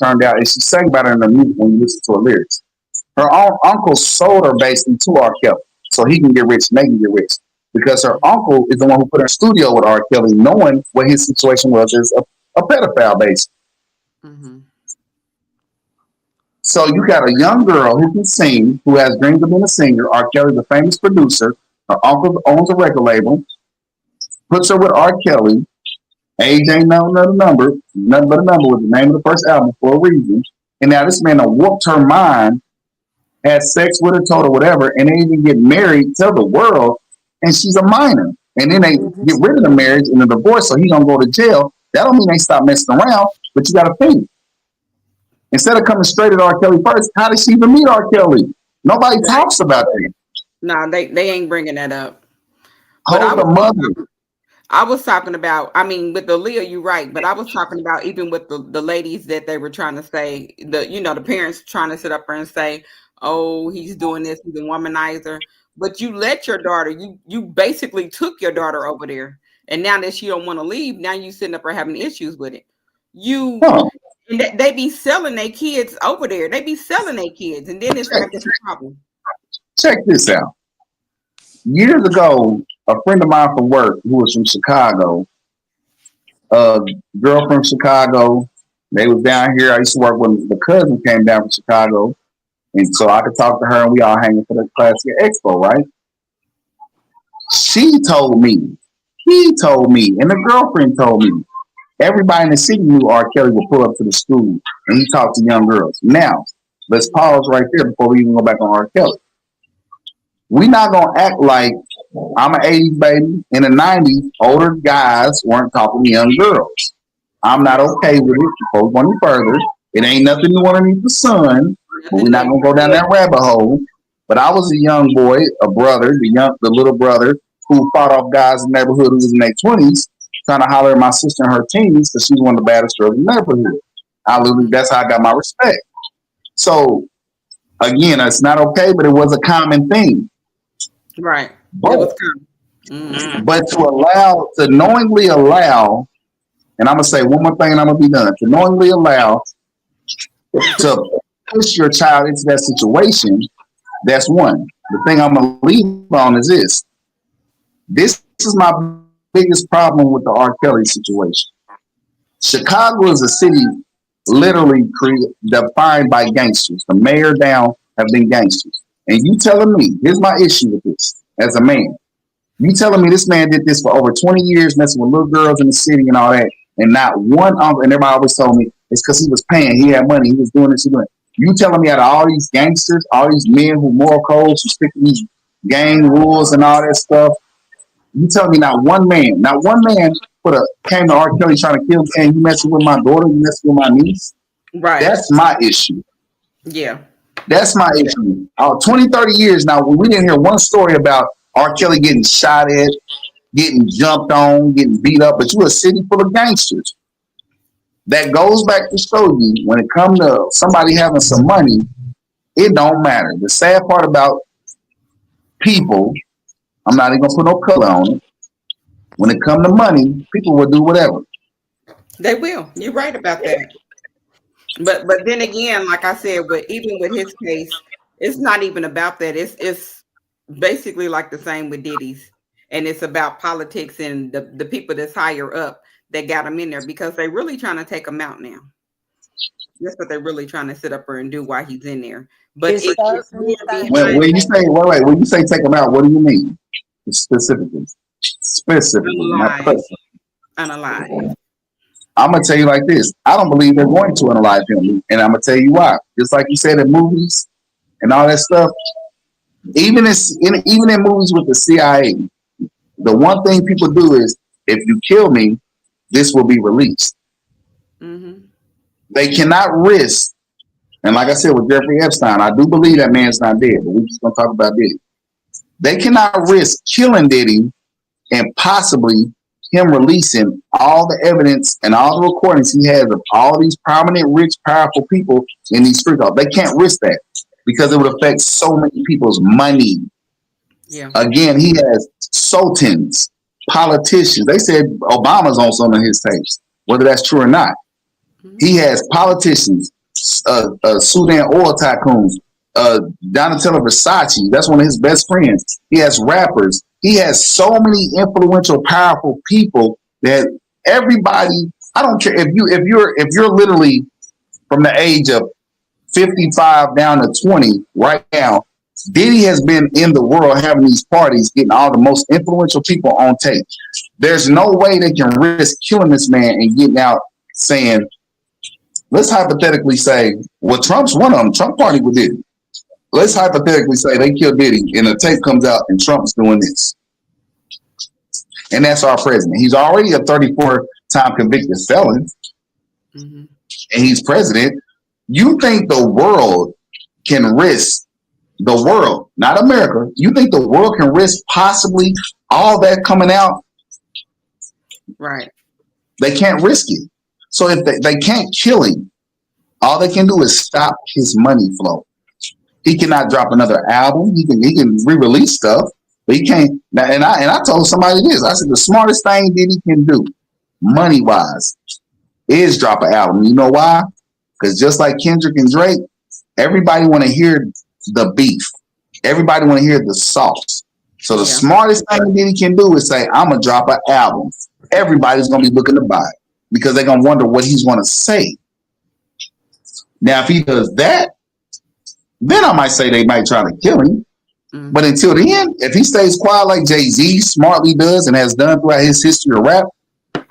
turned out. And she sang about her in the music when you listen to her lyrics. Her own uncle sold her basically to R. Kelly so he can get rich and they can get rich. Because her uncle is the one who put her in studio with R. Kelly, knowing what his situation was as a pedophile, basically. Hmm. So you got a young girl who can sing, who has dreams of being a singer. R. Kelly's a famous producer. Her uncle owns a record label, puts her with R. Kelly. Age ain't another number, nothing but a number with the name of the first album for a reason. And now this man whooped her mind, had sex with her, told her whatever, and they even get married, tell the world, and she's a minor. And then they Hmm. get rid of the marriage and the divorce, so he gonna go to jail. That don't mean they stop messing around, but you gotta think. Instead of coming straight at R. Kelly first, how did she even meet R. Kelly? Nobody talks about that. Nah, they ain't bringing that up. But I Hold was the mother. I was talking about, I mean, with the Leah, you're right, but I was talking about even with the ladies that they were trying to say, the parents trying to sit up there and say, oh, he's doing this, he's a womanizer. But you let your daughter, you basically took your daughter over there. And now that she don't want to leave, now you sitting up there having issues with it. You Huh. and they be selling their kids over there. They be selling their kids, and then it's Check, like it's a problem. check this out. Years ago, a friend of mine from work who was from Chicago, a girl from Chicago, they was down here. I used to work with the cousin came down from Chicago, and so I could talk to her, and we all hanging for the Classic Expo, right? She told me, he told me, and the girlfriend told me. Everybody in the city knew R. Kelly would pull up to the school and he talked to young girls. Now, let's pause right there before we even go back on R. Kelly. We not gonna act like I'm an 80s baby. In the 90s, older guys weren't talking to young girls. I'm not okay with it. Before we go any further, it ain't nothing new underneath the sun, but we're Nothing not new. gonna go down that rabbit hole. But I was a young boy, a brother, the little brother who fought off guys in the neighborhood who was in their 20s, trying to holler at my sister in her teens because she's one of the baddest girls in the neighborhood. That's how I got my respect. So again, it's not okay, but it was a common thing. Right. It But was coming. Mm-hmm. to knowingly allow, and I'm gonna say one more thing, and I'm gonna be done. To knowingly allow to push your child into that situation, that's one. The thing I'm gonna leave on is this. This is my biggest problem with the R. Kelly situation. Chicago is a city literally defined by gangsters. The mayor down have been gangsters. And you telling me, here's my issue with this as a man. You telling me this man did this for over 20 years, messing with little girls in the city and all that, and not one uncle, and everybody always told me it's because he was paying, he had money, he was doing this, he doing it. You telling me out of all these gangsters, all these men who moral codes, who stick to these gang rules and all that stuff, you tell me not one man came to R. Kelly trying to kill him saying you messing with my daughter, you messing with my niece. Right. That's my issue. Yeah. That's my issue. 20, 30 years now, we didn't hear one story about R. Kelly getting shot at, getting jumped on, getting beat up, but you a city full of gangsters. That goes back to show you when it comes to somebody having some money, it don't matter. The sad part about people, I'm not even gonna put no color on it. When it comes to money, people will do whatever. They will. You're right about that. But then again, like I said, even with his case, it's not even about that. It's basically like the same with Diddy's, and it's about politics and the people that's higher up that got him in there because they really trying to take him out now. That's what they're really trying to sit up there and do while he's in there. But It's it's certain more things. When you say when you say take them out, what do you mean specifically? Specifically, not unalive, personally. unalive. I'm gonna tell you like this. I don't believe they're going to unalive him, and I'm gonna tell you why. Just like you said in movies and all that stuff, even in movies with the CIA, the one thing people do is if you kill me, this will be released. Mm-hmm. They cannot risk, and like I said with Jeffrey Epstein, I do believe that man's not dead, but we're just gonna talk about Diddy. They cannot risk killing Diddy and possibly him releasing all the evidence and all the recordings he has of all these prominent, rich, powerful people in these street calls. They can't risk that because it would affect so many people's money. Yeah. Again, he has sultans, politicians. They said Obama's on some of his tapes, whether that's true or not. Mm-hmm. He has politicians, Sudan oil tycoons, Donatella Versace. That's one of his best friends. He has rappers. He has so many influential, powerful people that everybody. I don't care if you're literally from the age of 55 down to 20 right now. Diddy has been in the world having these parties, getting all the most influential people on tape. There's no way they can risk killing this man and getting out saying, let's hypothetically say, well, Trump's one of them. Trump party with Diddy. Let's hypothetically say they kill Diddy and the tape comes out and Trump's doing this. And that's our president. He's already a 34-time convicted felon. Mm-hmm. And he's president. You think the world can risk, the world, not America, you think the world can risk possibly all that coming out Right. They can't risk it. So if they can't kill him, all they can do is stop his money flow. He cannot drop another album. He can re-release stuff, but he can't. And I told somebody this. I said the smartest thing Diddy can do, money wise, is drop an album. You know why? Because just like Kendrick and Drake, everybody want to hear the beef. Everybody want to hear the sauce. So the Yeah. smartest thing Diddy can do is say, "I'm gonna drop an album." Everybody's gonna be looking to buy it because they're gonna wonder what he's gonna say. Now, if he does that, then I might say they might try to kill him. But Mm-hmm. until the end, if he stays quiet like Jay-Z smartly does and has done throughout his history of rap,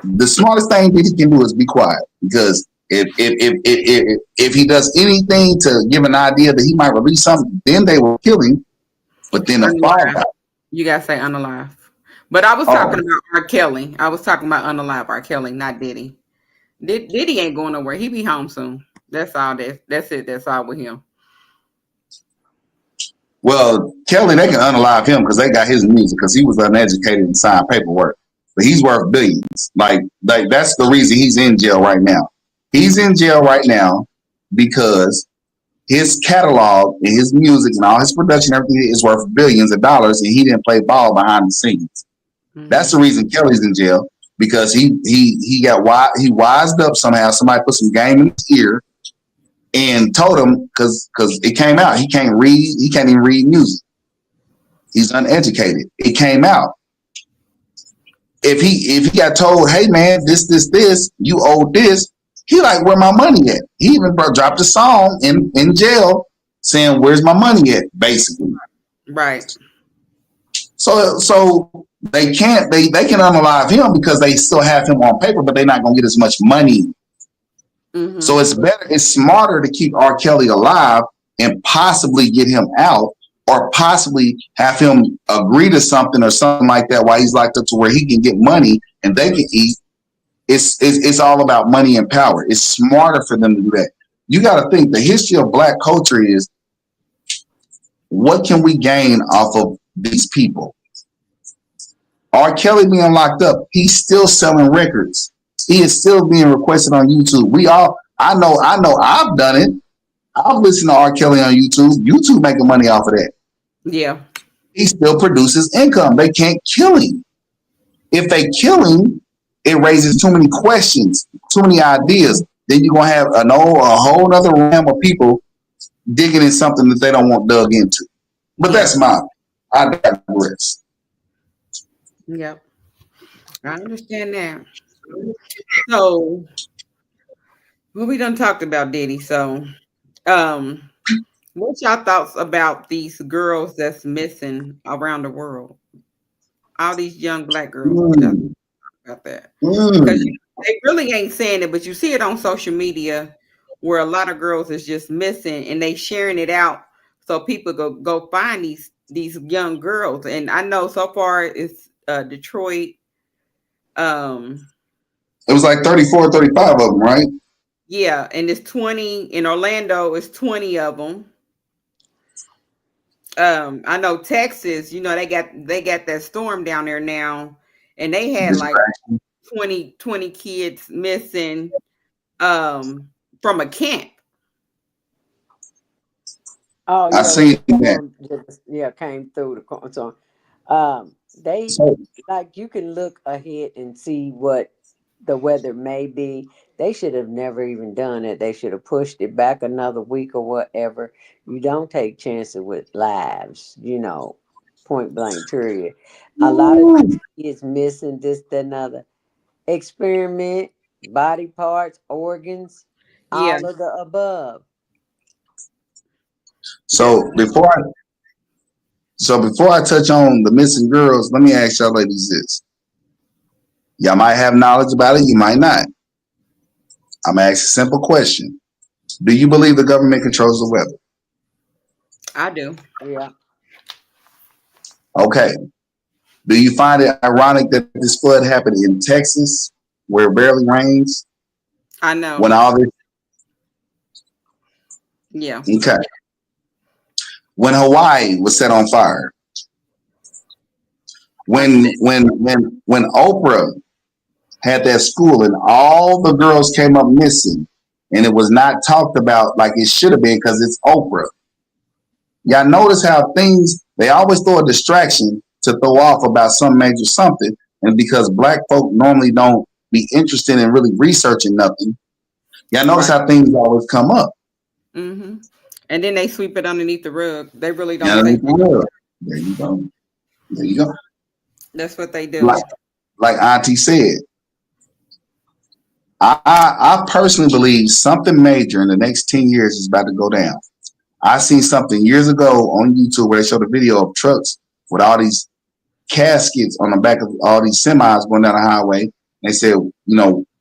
the smartest thing that he can do is be quiet. Because if he does anything to give an idea that he might release something, then they will kill him. But then the Unalive. fallout, You gotta say unalive. But I was talking oh about R. Kelly. I was talking about unalive R. Kelly, not Diddy. Diddy ain't going nowhere. He be home soon. That's all. That's it. That's all with him. well, Kelly, they can unalive him because they got his music because he was uneducated and signed paperwork. But he's worth billions. Like that's the reason he's in jail right now. He's in jail right now because his catalog and his music and all his production, everything is worth billions of dollars, and he didn't play ball behind the scenes. That's the Mm-hmm. reason Kelly's in jail because he wised up somehow. Somebody put some game in his ear and told him because it came out he can't read. He can't even read music. He's uneducated. It came out. If he got told, hey man, this, you owe this, he like, where my money at? He even dropped a song in jail saying, where's my money at? Basically. Right. So they can unalive him because they still have him on paper, but they're not gonna get as much money. So Mm-hmm. it's smarter to keep R. Kelly alive and possibly get him out, or possibly have him agree to something or something like that while he's locked up to where he can get money and they can eat. It's all about money and power. It's smarter for them to do that. You got to think the history of black culture is what can we gain off of these people? R. Kelly being locked up, he's still selling records. He is still being requested on YouTube. I know, I've done it. I've listened to R. Kelly on YouTube. YouTube making money off of that. Yeah. He still produces income. They can't kill him. If they kill him, it raises too many questions, too many ideas. Then you're gonna have a whole other realm of people digging in something that they don't want dug into. But Yeah. that's I digress. Yep. I understand that. So, well, we done talked about Diddy. So, um, what's y'all thoughts about these girls that's missing around the world? All these young black girls. What y'all Mm, think about that? Because mm. they really ain't saying it, but you see it on social media where a lot of girls is just missing and they sharing it out so people go find these young girls. And I know so far it's Detroit. Um, It was like 34, 35 of them, right? yeah, and it's 20 in Orlando. It's 20 of them. I know Texas. You know they got that storm down there now, and they had like Distraction. 20 kids missing from a camp. Oh I yeah, when the seen that. storm just came through the so they So like you can look ahead and see what the weather may be. They should have never even done it. They should have pushed it back another week or whatever. You don't take chances with lives, point blank period. A lot of these kids missing this, that, and other. Experiment, body parts, organs, Yeah, all of the above. that's so before I touch on the missing girls, let me ask y'all ladies this. Y'all might have knowledge about it, you might not. I'm gonna ask a simple question. Do you believe the government controls the weather? I do. Yeah. Okay. Do you find it ironic that this flood happened in Texas, where it barely rains, I know. when all this Yeah. okay. When Hawaii was set on fire, I when Oprah had that school, and all the girls came up missing, and it was not talked about like it should have been because it's Oprah. Y'all notice how things they always throw a distraction to throw off about some major something, and because black folk normally don't be interested in really researching nothing, y'all notice Right. how things always come up. Mm-hmm. And then they sweep it underneath the rug. They really don't Y'all say need to nothing. look. There you go. There you go. That's what they do. Like like Auntie said, I personally believe something major in the next 10 years is about to go down. I seen something years ago on YouTube where they showed a video of trucks with all these caskets on the back of all these semis going down the highway. They said,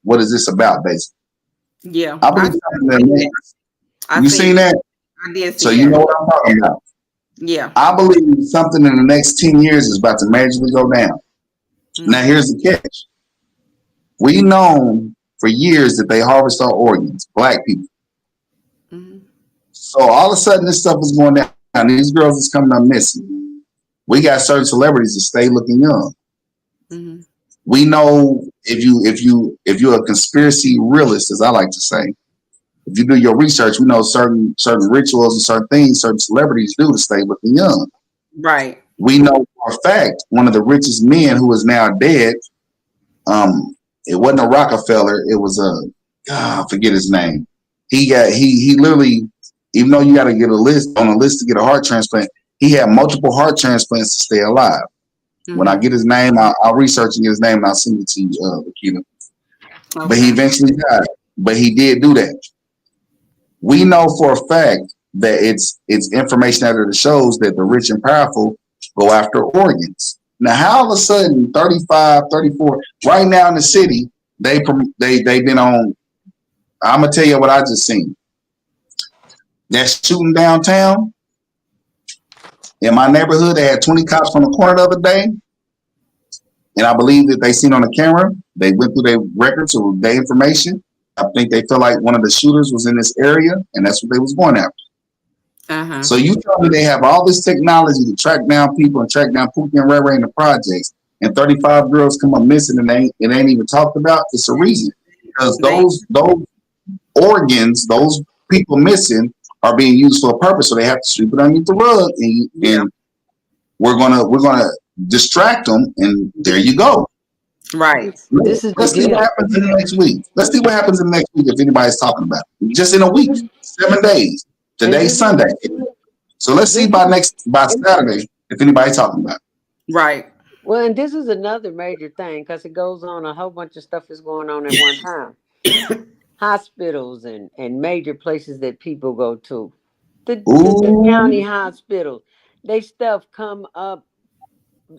what is this about, basically? Yeah, I believe something that seen that. I you seen seen that. that, I did so see you that. know what I'm talking about. Yeah. I believe something in the next 10 years is about to majorly go down. Now Mm-hmm. here's the catch. We known for years that they harvest our organs, black people. Mm-hmm. So all of a sudden this stuff is going down. These girls is coming up missing. We got certain celebrities that stay looking young. Mm-hmm. We know if you're a conspiracy realist, as I like to say, if you do your research, we know certain rituals and certain things certain celebrities do to stay looking young. Right. We know for a fact one of the richest men who is now dead. It wasn't a Rockefeller. It was I forget his name. He literally, even though you got to get a list to get a heart transplant, he had multiple heart transplants to stay alive. When I Mm-hmm. get his name, I'll research and get his name and I'll send it to you, Lakita. But he Okay. eventually died. But he did do that. We know for a fact that it's information out of the shows that the rich and powerful go after organs. Now, how all of a sudden 35, 34, right now in the city, they've been on. I'm gonna tell you what I just seen. That shooting downtown in my neighborhood, they had 20 cops on the corner the other day, and I believe that they seen on the camera. They went through their records or their information. I think they feel like one of the shooters was in this area, and that's what they was going after. Uh-huh. So you tell me they have all this technology to track down people and track down Pookie and Ray Ray in the projects, and 35 girls come up missing and it ain't even talked about. It's a reason because They those organs, those people missing, are being used for a purpose. So they have to sweep it underneath the rug, and yeah. we're gonna distract them, and there you go. Right. This is the Let's see what deal. happens in the next week. Let's see what happens in the next week if anybody's talking about it. Just in a week, 7 days. And Today's this is Sunday. So let's see this by Saturday if anybody's talking about it. Right. well, and this is another major thing because it goes on. A whole bunch of stuff is going on at one time. Hospitals and major places that people go to. The county Ooh, hospitals. They stuff come up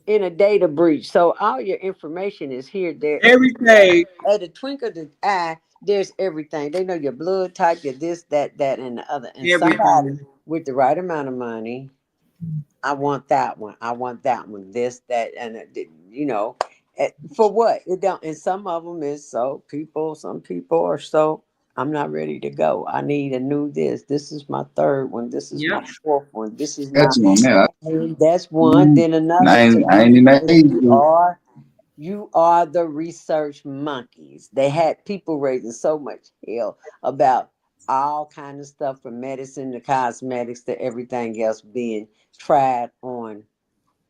in a data breach. So all your information is here, there, Everything. at a twinkle of the eye, there's everything. They know your blood type, your this, that, and the other. And somebody Everything. with the right amount of money, I want that one. I want that one. This, that, and for what it don't. And some of them is so people. Some people are so. I'm not ready to go. I need a new this. This is my third one. This is my Yep. fourth one. This is my. catch you on that. And that's one. Then And another to I me ain't in that is age group. you are the research monkeys. They had people raising so much hell about all kind of stuff from medicine to cosmetics to everything else being tried on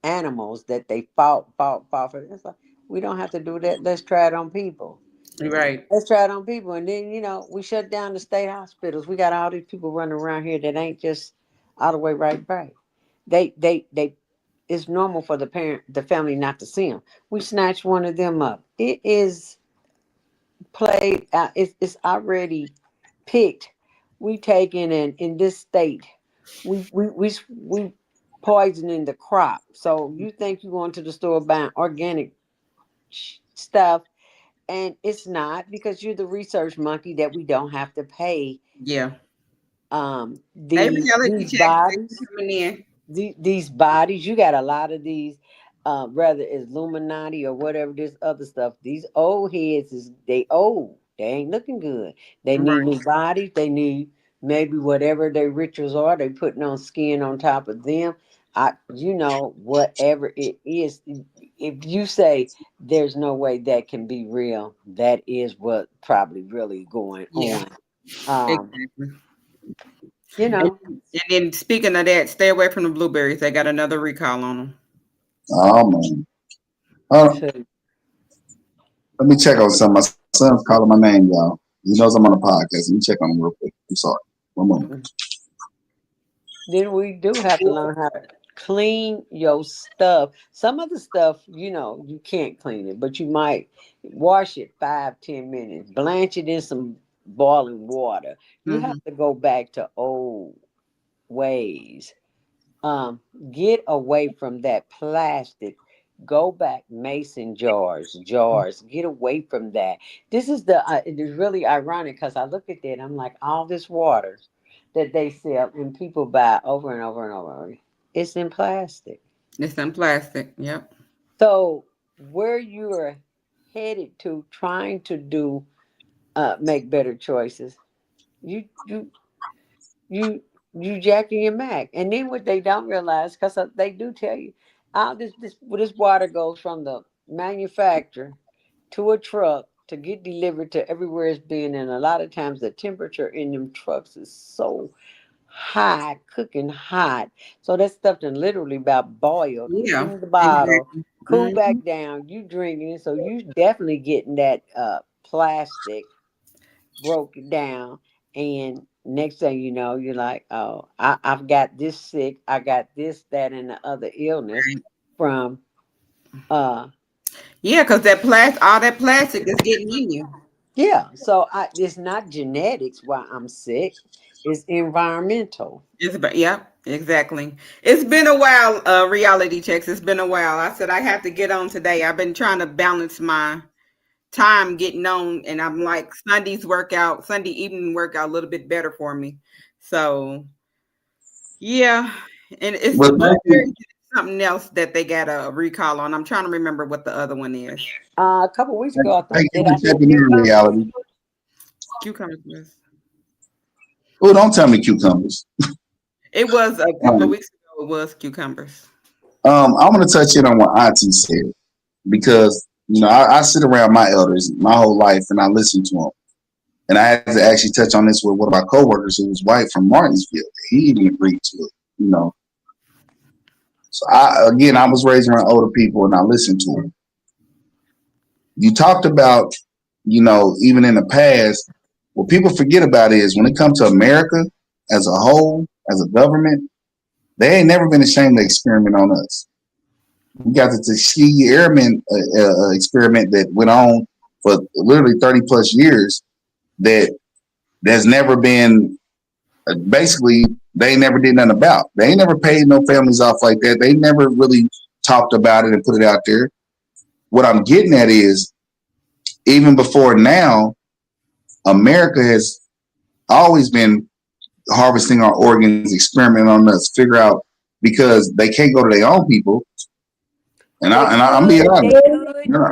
animals that they fought for. It's like, we don't have to do that. Let's try it on people. Right. Let's try it on people. And then, we shut down the state hospitals. We got all these people running around here that ain't just all the way right. They it's normal for the family not to see them. We snatch one of them up. It is played out. It's already picked. We taking in this state. We poisoning the crop. So you think you going to the store buying organic stuff, and it's not because you're the research monkey that we don't have to pay Yeah. They reality these checks they bodies coming in. these bodies. You got a lot of these, whether it's Illuminati or whatever this other stuff. These old heads is they old. They ain't looking good. They need Right. new bodies. They need maybe whatever their rituals are. They putting on skin on top of them. whatever it is, if you say there's no way that can be real, that is what probably really going Yeah, on. Um, exactly. you And, know, and then speaking of that, stay away from the blueberries. They got another recall on them. Oh man. Uh, so, Let me check on something. My son's calling my name, y'all. He knows I'm on a podcast. Let me check on him real quick. I'm sorry. One moment. then we do have to learn how to clean your stuff. Some of the stuff, you can't clean it, but you might wash it 5-10 minutes, blanch it in some boiling water. You have Hmm. to go back to old ways. um get away from that plastic. Go back mason jars, get away from that. This is it is really ironic because I look at that, I'm like, all this water that they sell and people buy over and over and over, it's in plastic. It's in plastic. Yep. So where you're headed to, trying to do make better choices, you you you jacking your mac. And then what they don't realize, because they do tell you, all this water goes from the manufacturer to a truck to get delivered to everywhere it's been. And a lot of times the temperature in them trucks is so high, cooking hot. So that stuff done literally about boiled, put Yeah. in the bottle, Exactly. cool Hmm. back down, you drinking it. So you definitely getting that plastic broke it down, and next thing you know, you're like, oh, I've got this sick, I got this, that, and the other illness from uh Yeah, because all that plastic is getting in you. yeah. So it's not genetics why I'm sick, it's environmental. Yeah, exactly. It's been a while, reality checks. It's been a while. I said I have to get on today. I've been trying to balance my time getting on, and I'm like Sunday evening workout a little bit better for me. So yeah, and it's the But thank blueberries you. and something else that they got a recall on. I'm trying to remember what the other one is. A couple weeks ago, I Thank think, you did I for hear checking in, cucumbers? reality. Cucumbers. Oh, don't tell me cucumbers. It was a couple of Um, weeks ago. It was cucumbers. I'm going to touch in on what Auntie said because, I sit around my elders my whole life and I listen to them. And I had to actually touch on this with one of my coworkers who was white from Martinsville. He even agreed to it, you know. So I was raised around older people and I listened to them. You talked about, even in the past, what people forget about is when it comes to America as a whole, as a government, they ain't never been ashamed to experiment on us. We got the Tuskegee Airmen experiment that went on for literally 30 plus years that there's never been basically they never did nothing about. They ain't never paid no families off like that. They never really talked about it and put it out there. What I'm getting at is even before now, America has always been harvesting our organs, experimenting on us, figure out because they can't go to their own people. I'm being honest.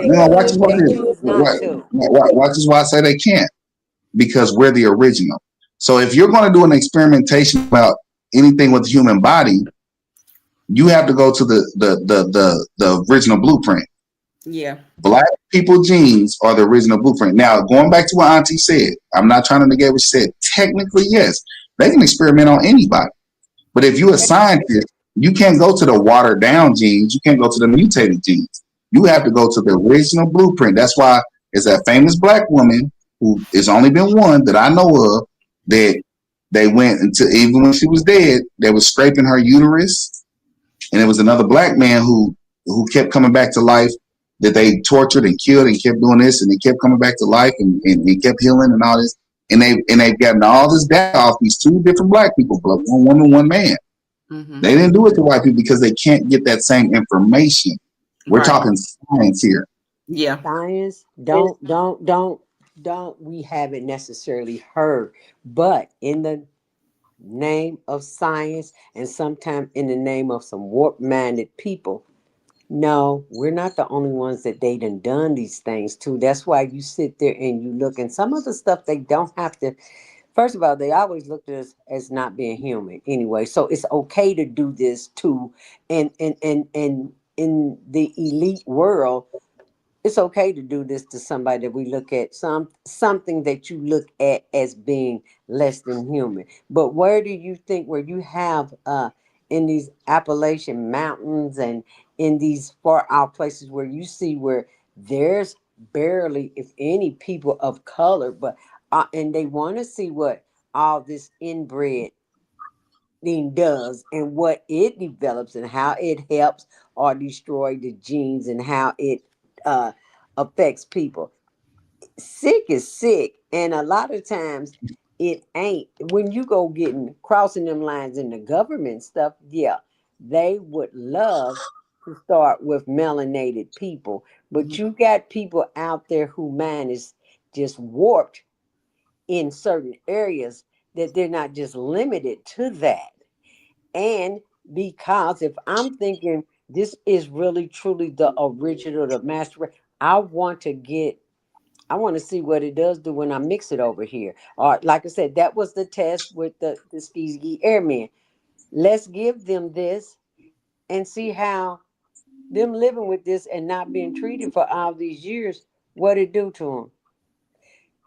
They Watch could, this. they choose not to. Watch this. Why I say they can't because we're the original. So if you're going to do an experimentation about anything with the human body, you have to go to the original blueprint. Yeah. Black people genes are the original blueprint. Now, going back to what Auntie said, I'm not trying to negate what she said. Technically, yes, they can experiment on anybody. But if you're a scientist, you can't go to the watered down genes. You can't go to the mutated genes. You have to go to the original blueprint. That's why it's that famous black woman who has only been one that I know of that they went into, even when she was dead, they was scraping her uterus. And it was another black man who kept coming back to life that they tortured and killed and kept doing this and he kept coming back to life and he kept healing and all this. And they've gotten all this data off these two different black people, one woman, one man. Hmm. They didn't do it to white people because they can't get that same information. We're Right. talking science here. Yeah. Science, don't we haven't necessarily heard, but in the name of science and sometimes in the name of some warp-minded people, no, we're not the only ones that they done these things to. That's why you sit there and you look, and some of the stuff they don't have to First of all, they always looked at us as not being human anyway. So it's okay to do this too. And in the elite world, it's okay to do this to somebody that we look at something that you look at as being less than human. But where do you think where you have in these Appalachian mountains and in these far out places where you see where there's barely if any people of color, but and they want to see what all this inbred thing does and what it develops and how it helps or destroy the genes and how it uh, affects people. Sick is sick, and a lot of times it ain't. When you go getting crossing them lines in the government stuff, yeah, they would love to start with melanated people, but you got people out there who mind is just warped in certain areas that they're not just limited to that. And because if I'm thinking this is really truly the original, the master, I want to get, I want to see what it does do when I mix it over here. Or like I said, that was the test with the Ski Airmen. Let's give them this and see how them living with this and not being treated for all these years, what it do to them.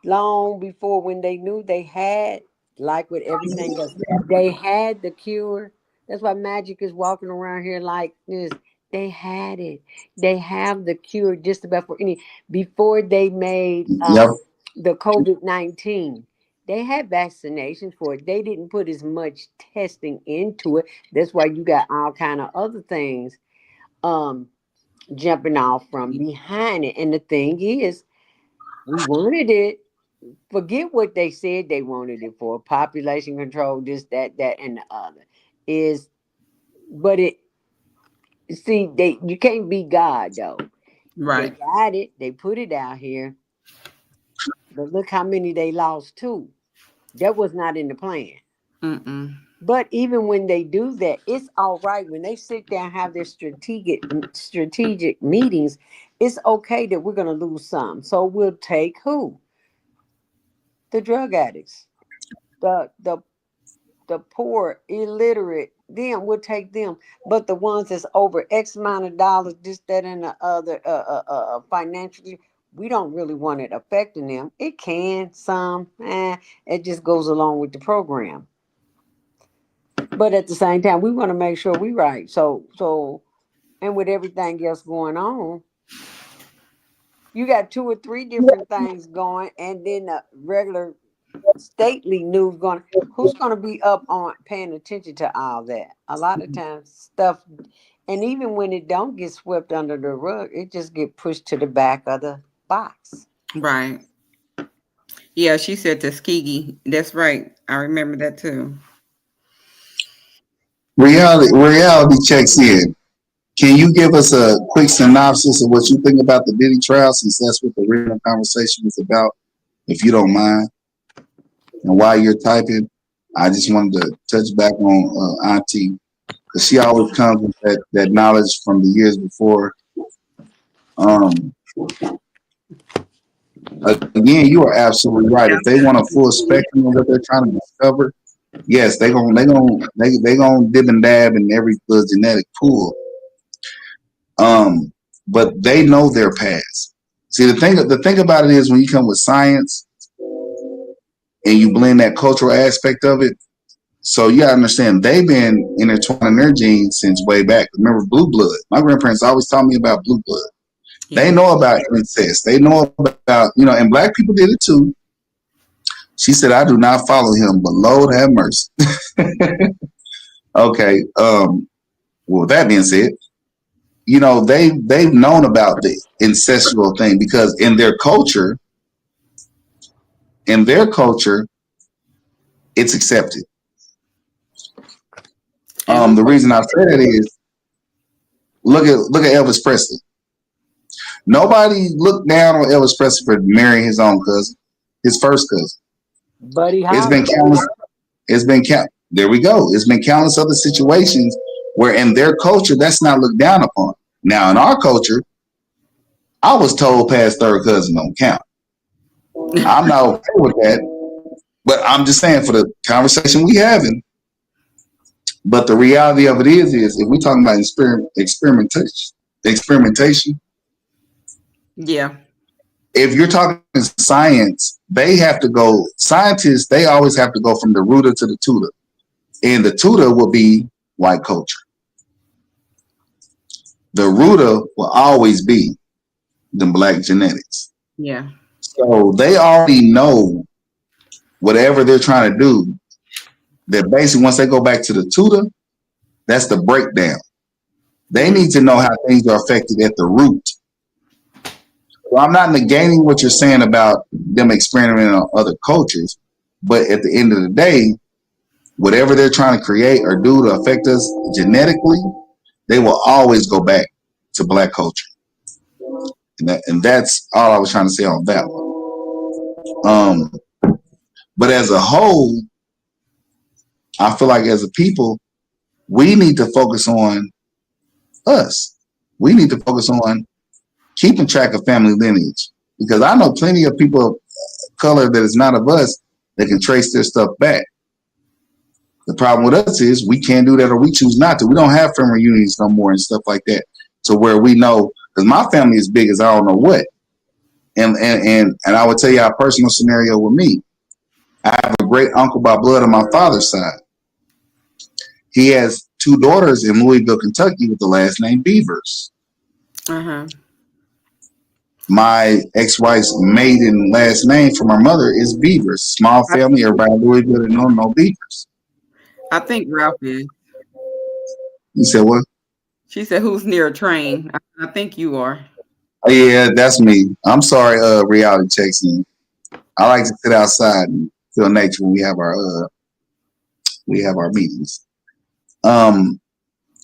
Long before when they knew they had, like with everything else, they had the cure. That's why magic is walking around here like this. They had it. They have the cure just about for any. Before they made Yep. the COVID-19, they had vaccinations for it. They didn't put as much testing into it. That's why you got all kind of other things um jumping off from behind it. And the thing is, we wanted it. Forget what they said they wanted it for. Population control, this, that, and the other. Is but it see they you can't be God though. They Right. got it, they put it out here, but look how many they lost too. That was not in the plan. Mm-mm. But even when they do that, it's all right. When they sit down and have their strategic meetings, it's okay that we're gonna lose some. So we'll take who? The drug addicts, the the poor, illiterate, them, we'll take them. But the ones that's over X amount of dollars, this, that, and the other, financially, we don't really want it affecting them. It can, some, it just goes along with the program. But at the same time, we want to make sure we right. And with everything else going on, you got two or three different things going, and then the regular stately news going. Who's going to be up on paying attention to all that? A lot of times, stuff, and even when it don't get swept under the rug, it just get pushed to the back of the box. Right. Yeah, she said Tuskegee. That's right. I remember that too. Reality checks in. Can you give us a quick synopsis of what you think about the Diddy trial, since that's what the original conversation is about, if you don't mind? And while you're typing, I just wanted to touch back on Auntie, because she always comes with that knowledge from the years before. Um, Again, you are absolutely right. If they want a full spectrum of what they're trying to discover, yes, they gonna dib and dab in every genetic pool. But they know their past. See, the thing about it is when you come with science and you blend that cultural aspect of it. So you gotta understand they've been intertwining their genes since way back. Remember blue blood? My grandparents always taught me about blue blood. They Yeah. know about incest. They know about, and black people did it too. She said, I do not follow him, but Lord have mercy. Okay. Well, with that being said, they've known about the incestual thing because in their culture, it's accepted. And look The what reason I say that is look at Elvis Presley. Nobody looked down on Elvis Presley for marrying his own cousin, his first cousin. Buddy It's been Holly. countless. It's been count. There we go. It's been countless other situations where in their culture that's not looked down upon. Now in our culture, I was told past third cousin don't count. I'm not okay with that. But I'm just saying for the conversation we having. But the reality of it is if we're talking about experimentation, Yeah. if you're talking science, they have to go. Scientists, they always have to go from the rooter to the tutor, and the tutor will be white culture. The rooter will always be the black genetics. Yeah. So they already know whatever they're trying to do. That basically once they go back to the tutor, that's the breakdown. They need to know how things are affected at the root. So I'm not negating what you're saying about them experimenting on other cultures, but at the end of the day, whatever they're trying to create or do to affect us genetically, they will always go back to black culture. And that's all I was trying to say on that one. But as a whole, I feel like as a people, we need to focus on us. We need to focus on keeping track of family lineage. Because I know plenty of people of color that is not of us that can trace their stuff back. The problem with us is we can't do that or we choose not to. We don't have family reunions no more and stuff like that. So where we know, because my family is big as I don't know what. And I would tell you a personal scenario with me. I have a great uncle by blood on my father's side. He has two daughters in Louisville, Kentucky with the last name Beavers. Uh-huh. My ex-wife's maiden last name from her mother is Beavers. Small family, everybody in Louisville that know no Beavers. I think Ralph is. You said what? She said, "Who's near a train?" I think you are. Oh, yeah, that's me. I'm sorry, reality checks in. I like to sit outside and feel nature when we have our meetings.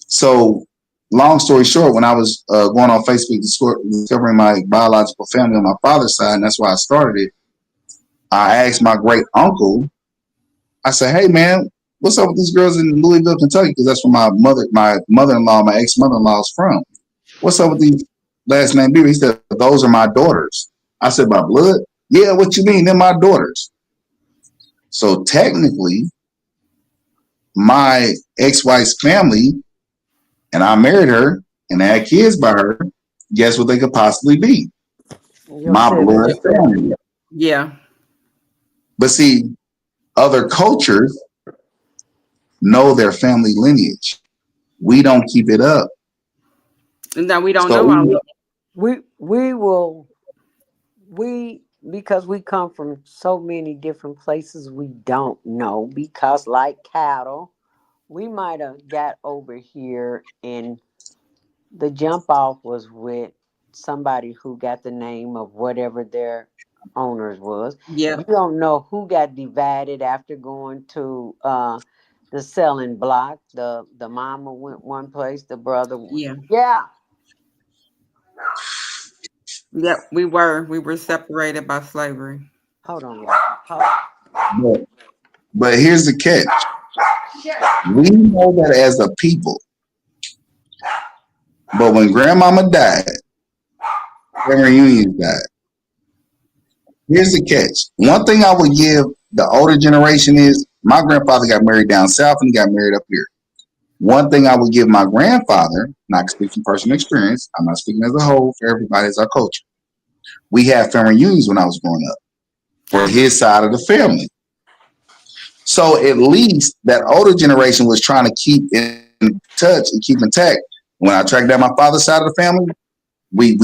So long story short, when I was going on Facebook discovering my biological family on my father's side, and that's why I started it, I asked my great uncle, I said, hey man, what's up with these girls in Louisville, Kentucky? Because that's where my mother-in-law, my ex-mother-in-law is from. What's up with these last name people? He said, those are my daughters. I said, by blood? Yeah, what you mean? They're my daughters. So technically, my ex-wife's family, and I married her and I had kids by her, guess what they could possibly be? My blood family. Yeah. But see, other cultures know their family lineage. We don't keep it up. No, we don't So know our. We because we come from so many different places, we don't know, because like cattle, we might have got over here and the jump off was with somebody who got the name of whatever their owners was. Yeah. You don't know who got divided after going to the selling block. The mama went one place, the brother went. Yeah. Yeah. Yep. We were separated by slavery. Hold on, y'all. Hold but here's the catch. We know that as a people. But when grandmama died, family reunions died. Here's the catch. One thing I would give the older generation is my grandfather got married down south and he got married up here. One thing I would give my grandfather, not speaking from personal experience, I'm not speaking as a whole for everybody, as our culture. We had family reunions when I was growing up for his side of the family. So at least that older generation was trying to keep in touch and keep intact. When I tracked down my father's side of the family, we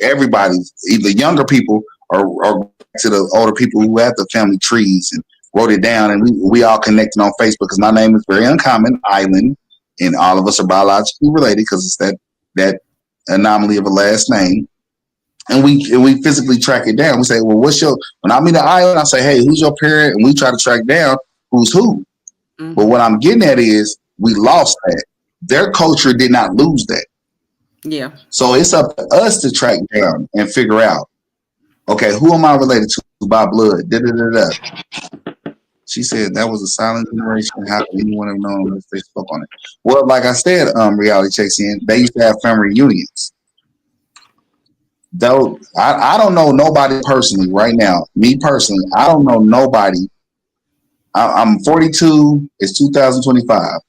everybody, either younger people or to the older people who had the family trees and wrote it down, and we all connected on Facebook because my name is very uncommon, Island, and all of us are biologically related because it's that anomaly of a last name. And we physically track it down. We say, well, when I meet an island, I say, hey, who's your parent? And we try to track down who's who. Mm-hmm. But what I'm getting at is we lost that. Their culture did not lose that. Yeah. So it's up to us to track down and figure out, okay, who am I related to by blood? Da-da-da-da. She said that was a silent generation. How could anyone have known unless they spoke on it? Well, like I said, reality checks in. They used to have family reunions. Though I don't know nobody personally right now. Me personally, I don't know nobody I'm 42. It's 2025.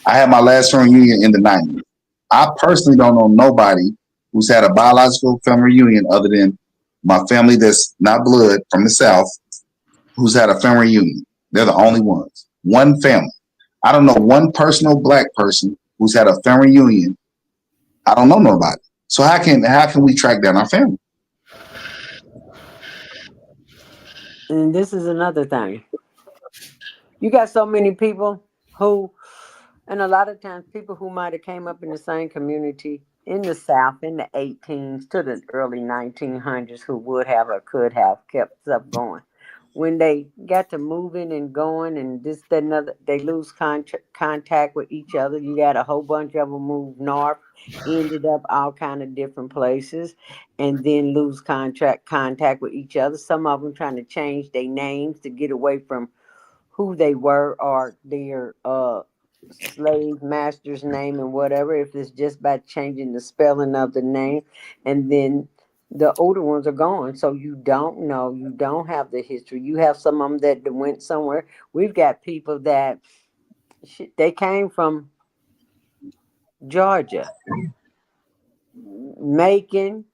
I had my last family reunion in the 90s. I personally don't know nobody who's had a biological family reunion other than my family that's not blood from the South who's had a family reunion. They're the only ones. One family. I don't know one personal black person who's had a family reunion. I don't know nobody. So how can we track down our family? And this is another thing. You got so many people who, and a lot of times people who might have came up in the same community in the South in the 18s to the early 1900s who would have or could have kept stuff going. When they got to moving and going and this, that, and other, they lose contact with each other. You got a whole bunch of them move north, ended up all kind of different places, and then lose contact with each other. Some of them trying to change their names to get away from who they were or their slave master's name and whatever, if it's just by changing the spelling of the name. And then the older ones are gone. So you don't know, you don't have the history. You have some of them that went somewhere. We've got people that they came from Georgia, Macon,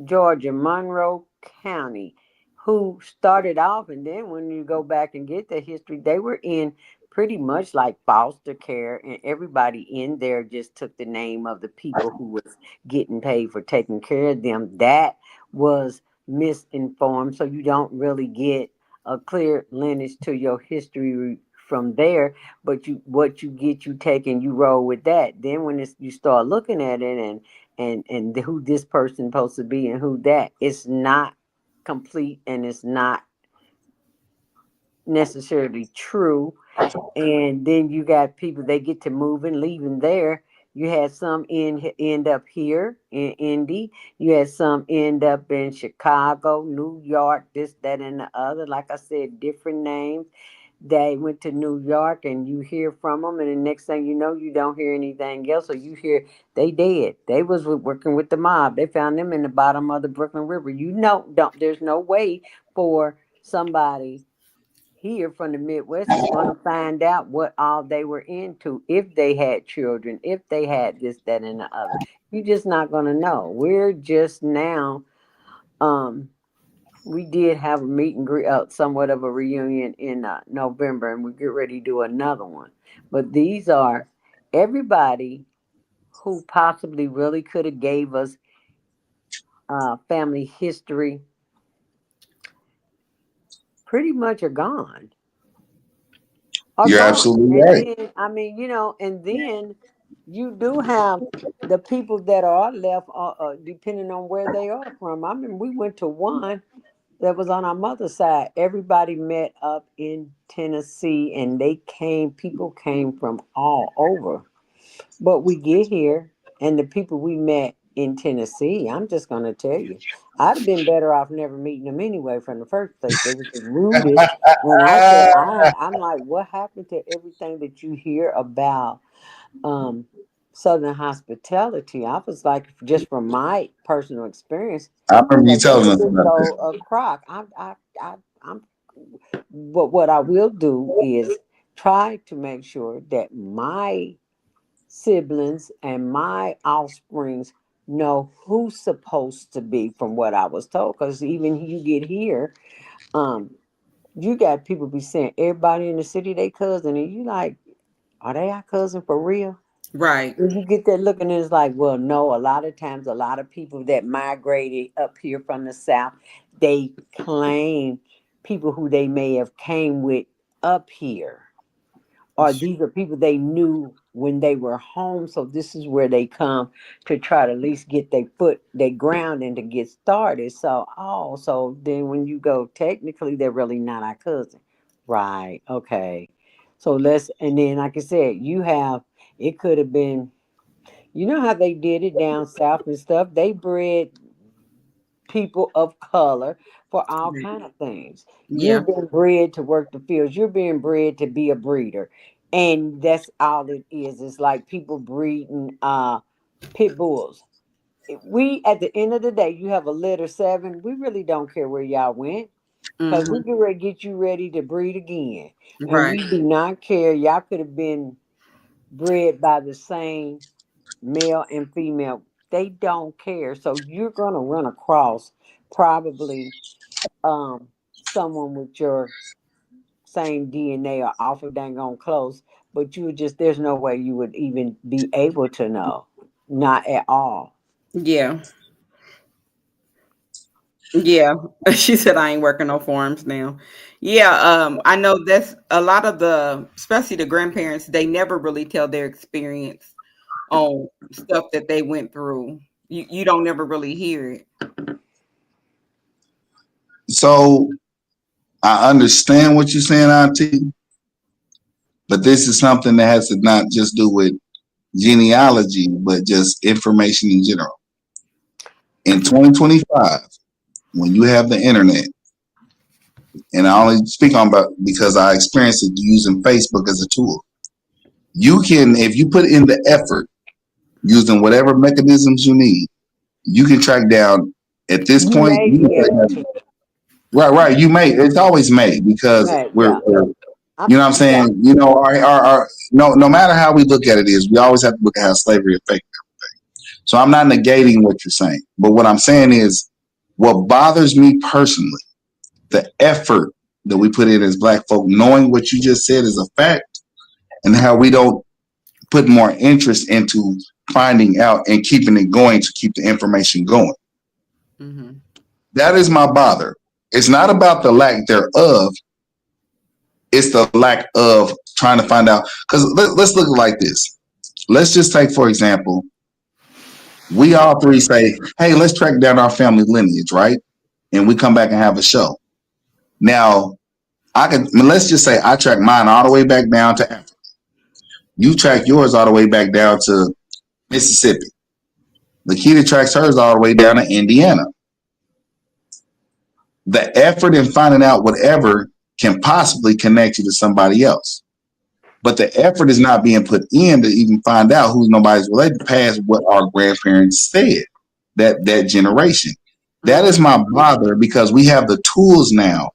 Georgia, Monroe County, who started off, and then when you go back and get the history, they were in pretty much like foster care, and everybody in there just took the name of the people who was getting paid for taking care of them. That was misinformed, so you don't really get a clear lineage to your history from there. But you, what you get, you take and you roll with that. Then when you start looking at it and who this person supposed to be and who that, it's not complete and it's not necessarily true. And then you got people, they get to moving, leaving there. You had some end up here in Indy. You had some end up in Chicago, New York, this, that, and the other. Like I said, different names. They went to New York, and you hear from them, and the next thing you know, you don't hear anything else, or you hear they dead. They was working with the mob. They found them in the bottom of the Brooklyn River. You know, don't there's no way for somebody here from the Midwest is going to find out what all they were into, if they had children, if they had this, that, and the other. You're just not going to know. We're just now, um, we did have a meet and greet, somewhat of a reunion in November, and we get ready to do another one. But these are everybody who possibly really could have gave us family history pretty much are gone. Are You're gone. absolutely And right. then, I mean, and then you do have the people that are left, depending on where they are from. I mean, we went to one that was on our mother's side. Everybody met up in Tennessee, and people came from all over. But we get here, and the people we met in Tennessee, I'm just going to tell you, I'd have been better off never meeting them anyway from the first place. They was the rudest. And I said, I'm like, what happened to everything that you hear about um, Southern hospitality? I was like, just from my personal experience, I I was remember you like, they telling us just about go that. a crock. I'm. But what I will do is try to make sure that my siblings and my offsprings know who's supposed to be from what I was told. Because even you get here, um, you got people be saying everybody in the city they cousin, and you like, are they our cousin for real? Right. And you get that look, and it's like, well, no. A lot of times, a lot of people that migrated up here from the south, they claim people who they may have came with up here, or these are people they knew when they were home. So this is where they come to try to at least get their ground and to get started. So, so then when you go, technically, they're really not our cousin. Right. Okay. So and then, like I said, it could have been, how they did it down south and stuff. They bred people of color for all Right. kind of things. You're Yeah. being bred to work the fields. You're being bred to be a breeder. And that's all it is. It's like people breeding pit bulls. We, at the end of the day, you have a litter 7. We really don't care where y'all went. Because we Hmm. get ready to get you ready to breed again. And Right. we do not care. Y'all could have been bred by the same male and female. They don't care. So you're gonna run across probably someone with your same DNA or awful dang on close, but you would just there's no way you would even be able to know. Not at all. Yeah. Yeah. She said I ain't working no farms now. Yeah, I know that's a lot of the, especially the grandparents, they never really tell their experience on stuff that they went through. You don't never really hear it. So I understand what you're saying, Auntie, but this is something that has to not just do with genealogy, but just information in general. In 2025, when you have the internet, and I only speak on about because I experienced it using Facebook as a tool. You can, if you put in the effort using whatever mechanisms you need, you can track down. At this You point, may you can be able track to. down, right. You may. It's always may because Right, yeah. you know what I'm Yeah. saying. You know, our no matter how we look at it is we always have to look at how slavery affected. So I'm not negating what you're saying, but what I'm saying is what bothers me personally, the effort that we put in as Black folk, knowing what you just said is a fact, and how we don't put more interest into finding out and keeping it going to keep the information going. Hmm. That is my bother. It's not about the lack thereof. It's the lack of trying to find out. Because let's look like this. Let's just take, for example, we all three say, hey, let's track down our family lineage, right? And we come back and have a show. Now, let's just say I track mine all the way back down to Africa. You track yours all the way back down to Mississippi. Lakita tracks hers all the way down to Indiana. The effort in finding out whatever can possibly connect you to somebody else. But the effort is not being put in to even find out who nobody's related past what our grandparents said, that generation. That is Hmm. my bother because we have the tools now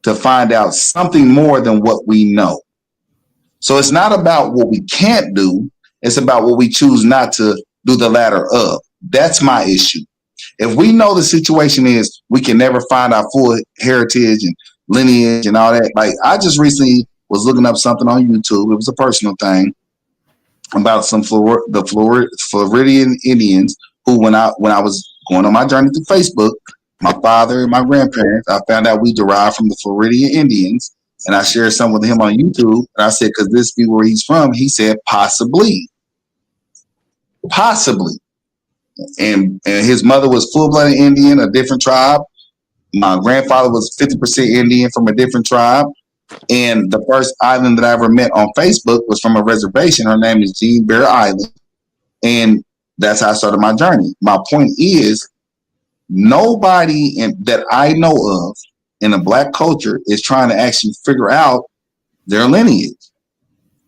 to find out something more than what we know. So it's not about what we can't do, it's about what we choose not to do the latter of. That's my issue. If we know the situation is we can never find our full heritage and lineage and all that, like I just recently was looking up something on YouTube. It was a personal thing about some Floridian Indians who, when I was going on my journey through Facebook, my father and my grandparents, I found out we derived from the Floridian Indians, and I shared some with him on YouTube. And I said, "Because this be where he's from," he said, "Possibly, possibly." And his mother was full-blooded Indian, a different tribe. My grandfather was 50% Indian from a different tribe. And the first island that I ever met on Facebook was from a reservation. Her name is Jean Bear Island. And that's how I started my journey. My point is, that I know of in a Black culture is trying to actually figure out their lineage.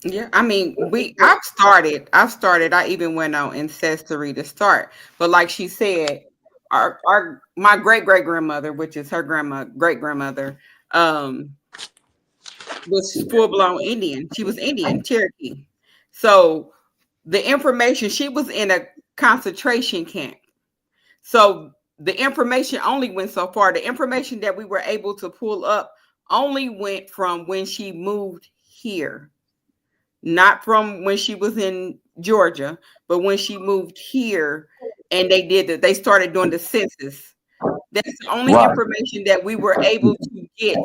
Yeah, I mean, I've started. I even went on Ancestry to start. But like she said, our my great grandmother, which is her great grandmother, um, was full blown Indian. She was Indian, Cherokee. So the information, she was in a concentration camp. So the information only went so far. The information that we were able to pull up only went from when she moved here, not from when she was in Georgia, but when she moved here and they started doing the census. That's the only Right. information that we were able to get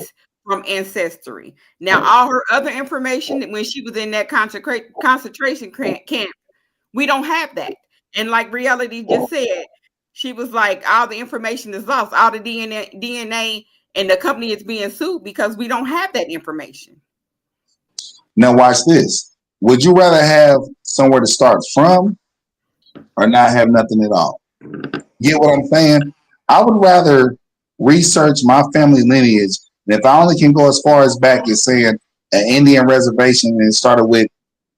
from Ancestry. Now, all her other information when she was in that concentration camp, we don't have that. And like Reality just said, she was like, all the information is lost, all the DNA, and the company is being sued because we don't have that information. Now watch this. Would you rather have somewhere to start from or not have nothing at all? Get what I'm saying? I would rather research my family lineage. And if I only can go as far as back as saying an Indian reservation and it started with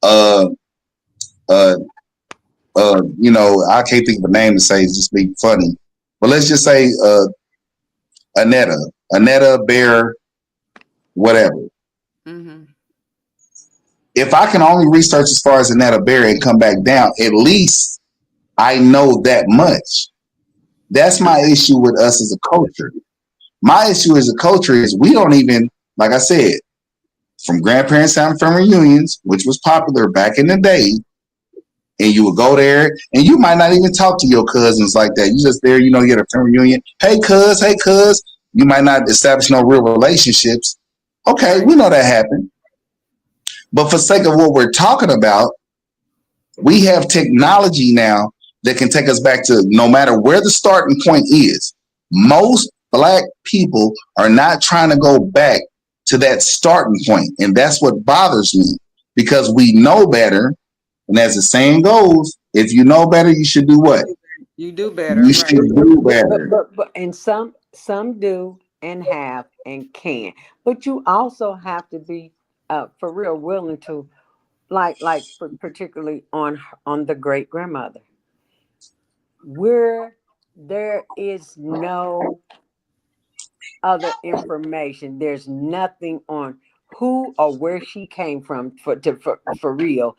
uh uh I can't think of a name to say, it's just be funny. But let's just say Anetta. Annetta, Bear, whatever. Mm-hmm. If I can only research as far as Annetta Bear and come back down, at least I know that much. That's my issue with us as a culture. My issue as a culture is we don't even, like I said, from grandparents' time from reunions, which was popular back in the day, and you would go there and you might not even talk to your cousins like that. You just there, you at a family reunion. Hey cuz, hey cuz. You might not establish no real relationships. Okay, Right. we know that happened. But for sake of what we're talking about, we have technology now that can take us back to no matter where the starting point is. Most black people are not trying to go back to that starting point. And that's what bothers me because we know better. And as the saying goes, if you know better, you should do what? You do better, You should right? do better. But and some do and have and can. But you also have to be for real willing to particularly on the great grandmother where there is no other information. There's nothing on who or where she came from for real.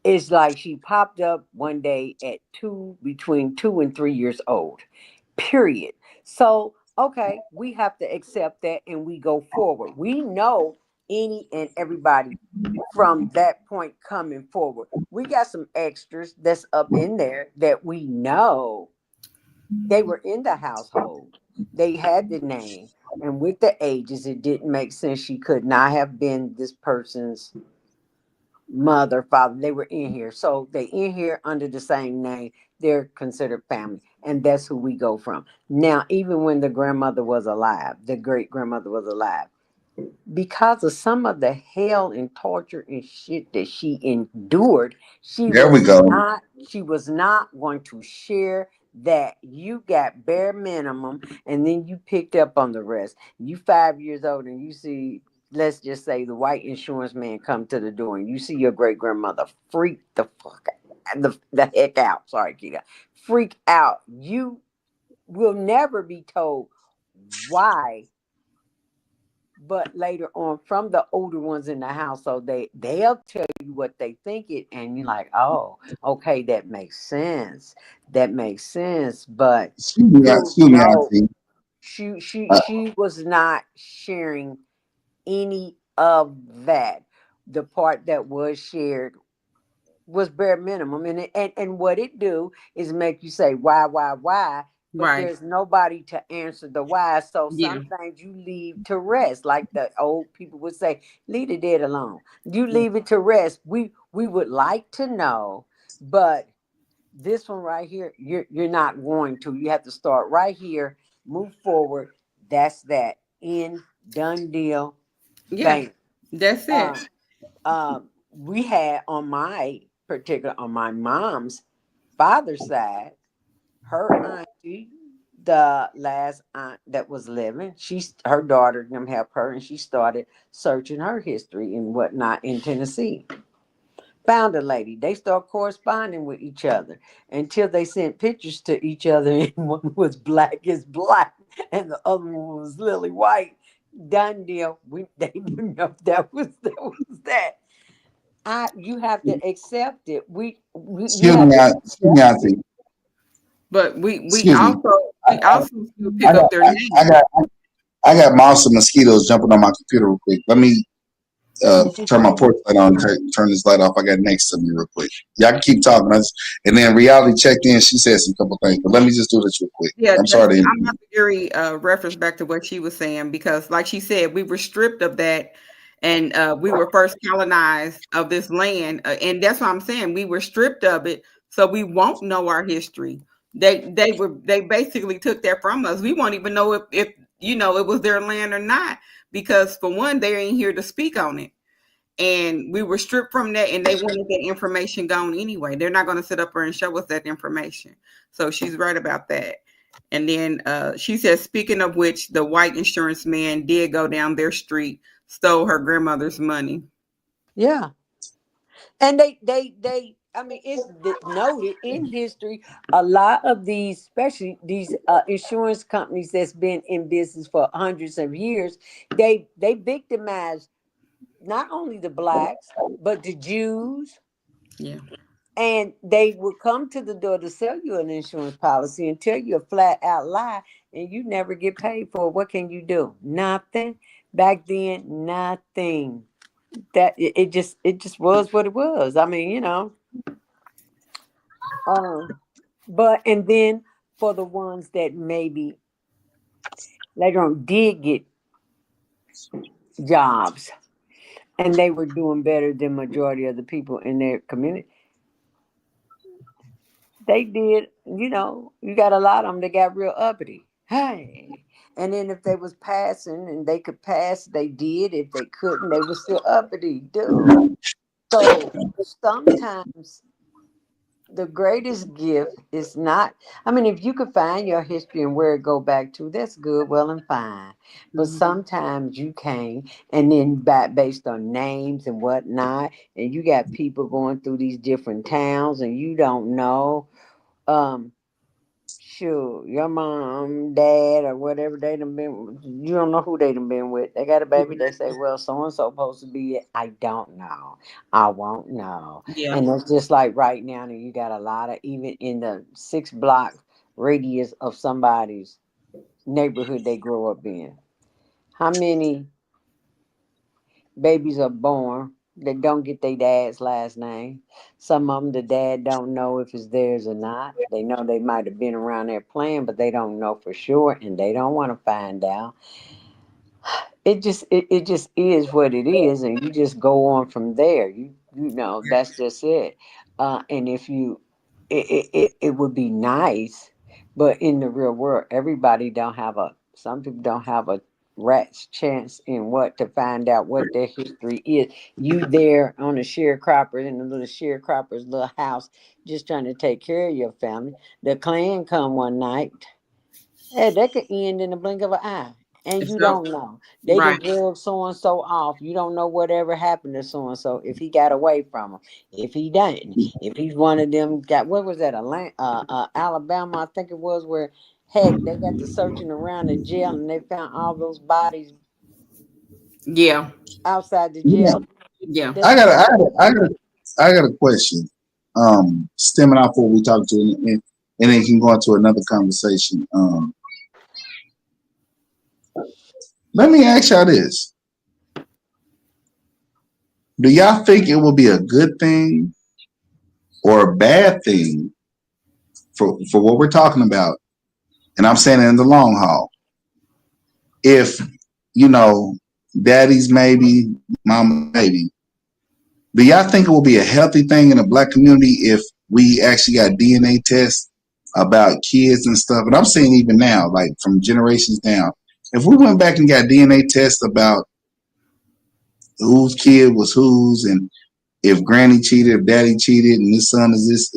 It's like she popped up one day at between 2 and 3 years old. Period. So okay, we have to accept that and we go forward. We know any and everybody from that point coming forward. We got some extras that's up in there that we know they were in the household. They had the name. And with the ages, it didn't make sense. She could not have been this person's mother, father. They were in here. So they in here under the same name. They're considered family. And that's who we go from. Now, even when the grandmother was alive, the great grandmother was alive, because of some of the hell and torture and shit that she endured, There we go. she was not going to share that. You got bare minimum and then you picked up on the rest. You 5 years old and you see, let's just say the white insurance man come to the door and you see your great grandmother freak the fuck the heck out. Sorry, Kita. Freak out. You will never be told why, but later on from the older ones in the household, they'll tell you what they think it, and you're like, oh, okay, that makes sense. That makes sense. But you Excuse me, know, Auntie. she was not sharing any of that. The part that was shared was bare minimum, and what it do is make you say why, but Right. there's nobody to answer the why. So Yeah. some things you leave to rest, like the old people would say, leave the dead alone. You leave it to rest. We would like to know, but this one right here, you're not going to. You have to start right here, move forward. That's that. In, done deal, Yeah. bang. That's it. um we had on my mom's father's side, her auntie, the last aunt that was living, her daughter them helped her and she started searching her history and whatnot in Tennessee. Found a lady. They start corresponding with each other until they sent pictures to each other, and one was black as black and the other one was lily white. Done deal. They didn't know that was that. You have to accept it. You have to Excuse me, accept it. Auntie. But we Excuse me. also I, we also still I pick got up their I name. got I got mouse and mosquitoes jumping on my computer real quick. Let me turn my porch light on, turn this light off I got next to me real quick. Y'all can keep talking. And then Reality checked in. She said some couple things, but let me just do this real quick. Yeah, I'm that's sorry to I'm interrupt. not very reference back to what she was saying because, like she said, we were stripped of that, and we were first colonized of this land, and that's what I'm saying. We were stripped of it, so we won't know our history. They basically took that from us. We won't even know if it was their land or not because for one, they ain't here to speak on it. And we were stripped from that and they wanted that information gone anyway. They're not going to sit up there and show us that information. So she's right about that. And then she says, speaking of which, the white insurance man did go down their street, stole her grandmother's money. Yeah, and they I mean, it's noted in history. A lot of these, especially these insurance companies that's been in business for hundreds of years, they victimize not only the blacks but the Jews, Yeah. and they will come to the door to sell you an insurance policy and tell you a flat out lie, and you never get paid for it. What can you do? Nothing. Back then, nothing. It just was what it was. I mean, um, but and then for the ones that maybe later on did get jobs and they were doing better than majority of the people in their community, they did. You got a lot of them that got real uppity. Hey, and then if they was passing and they could pass, they did. If they couldn't, they was still uppity, dude. So sometimes the greatest gift is not, I mean, if you could find your history and where it go back to, that's good, well and fine. But Mhm. sometimes you can't, and then back based on names and whatnot, and you got people going through these different towns and you don't know. um Sure, your mom, dad, or whatever they done been, you don't know who they done been with. They got a baby, they say, well, so and so supposed to be it. I don't know. I won't know. Yeah. And it's just like right now, and you got a lot of, even in the 6 block radius of somebody's neighborhood they grow up in. How many babies are born that don't get their dad's last name? Some of them, the dad don't know if it's theirs or not. They know they might have been around there playing, but they don't know for sure, and they don't want to find out. It just is what it is, and you just go on from there. You know that's just it. And if you it would be nice, but in the real world everybody don't have a some people don't have a rat's chance in what to find out what their history is. You there on a sharecropper in the little sharecropper's little house just trying to take care of your family. The Klan come one night. Yeah, that could end in the blink of an eye. And It's you so don't know. They done right. drug so and so off. You don't know whatever happened to so and so. If he got away from him, if he didn't, if he's one of them got, what was that? Alabama, I think it was, where heck they got the searching around the jail and they found all those bodies Yeah. outside the You know, jail. Yeah. That's I got a, I just got a, I got a, I got a question. Stemming off what we talked to, and then can go into another conversation. Let me ask y'all this: do y'all think it will be a good thing or a bad thing for what we're talking about? And I'm saying it in the long haul. If you know, daddy's maybe, mama's maybe. Do y'all think it will be a healthy thing in the black community if we actually got DNA tests about kids and stuff? And I'm saying even now, like from generations down, if we went back and got DNA tests about whose kid was whose, and if granny cheated, if daddy cheated, and this son is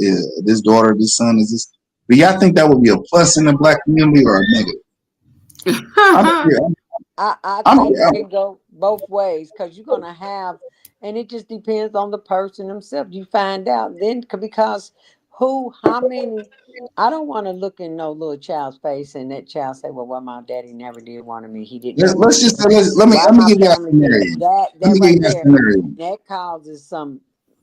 this daughter, this son is this, do y'all think that would be a plus in the black community or a negative? I'm, I I'm, think it I'm can go both ways because you're gonna have, and it just depends on the person himself. You find out then because how many. I don't want to look in no little child's face and that child say, "Well, my daddy never did want me. He didn't ever let's want just me." let me Why let me my give you a family did scenario. that? Let That me give right you a there, scenario. that causes some.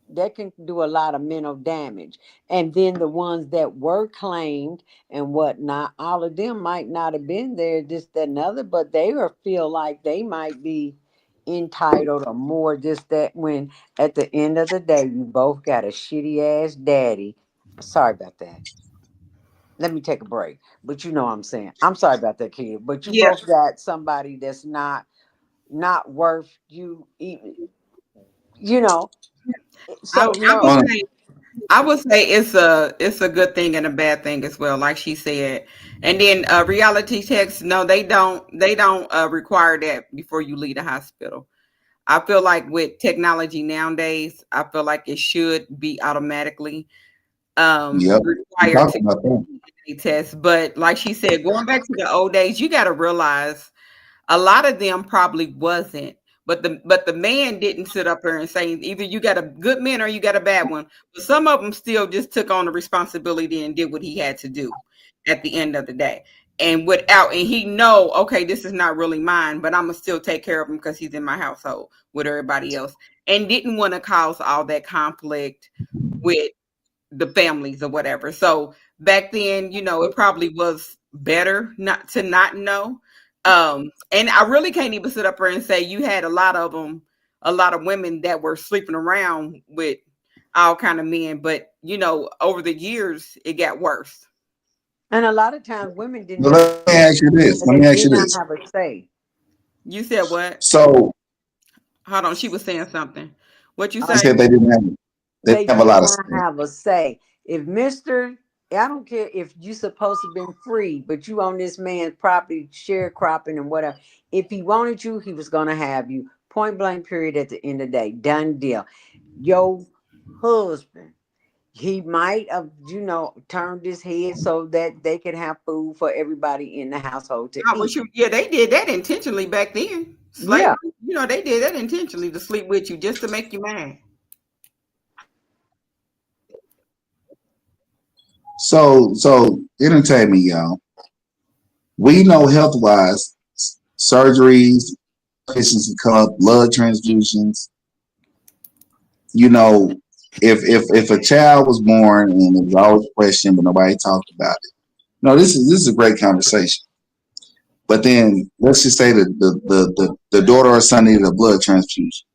That can do a lot of mental damage. And then the ones that were claimed and whatnot, all of them might not have been there, this, that, and other, but they were feel like they might be entitled or more this, that, when at the end of the day, you both got a shitty ass daddy. Sorry about that. Let me take a break. But you know what I'm saying. I'm sorry about that, kid. But you Yeah. both got somebody that's not worth you even, you know. I, So I would no. Hold say I would say it's a good thing and a bad thing as well, like she said. And then reality checks, no, they don't require that before you leave the hospital. I feel like with technology nowadays, I feel like it should be automatically Yep. We required talked to about that. get a test. But like she said, going back to the old days, you got to realize a lot of them probably wasn't. But the man didn't sit up there and say either you got a good man or you got a bad one. But some of them still just took on the responsibility and did what he had to do at the end of the day. And he know, okay, this is not really mine, but I'm gonna still take care of him because he's in my household with everybody else, and didn't want to cause all that conflict with the families or whatever. So back then, it probably was better not know. And I really can't even sit up there and say you had a lot of women that were sleeping around with all kind of men, but over the years it got worse. And a lot of times women didn't But have let me ask you this. and Let they me ask you did not this. have a say. You said what? So Hold on, she was saying something. What you you Um, say? said they they didn't have a did lot of not say. have a say. If Mister, I don't care if you supposed to been free, but you on this man's property, sharecropping and whatever. If he wanted you, he was gonna have you. Point blank. Period. At the end of the day, done deal. Your husband, he might have, turned his head so that they could have food for everybody in the household to Oh, well, eat. yeah, they did that intentionally back then. Yeah. Slavery, they did that intentionally to sleep with you just to make you mad. So entertain me, y'all. We know health wise, surgeries, patients come up, blood transfusions. You know, if a child was born and it was always questioned, but nobody talked about it. No, this is a great conversation. But then let's just say that the daughter or son needed a blood transfusion,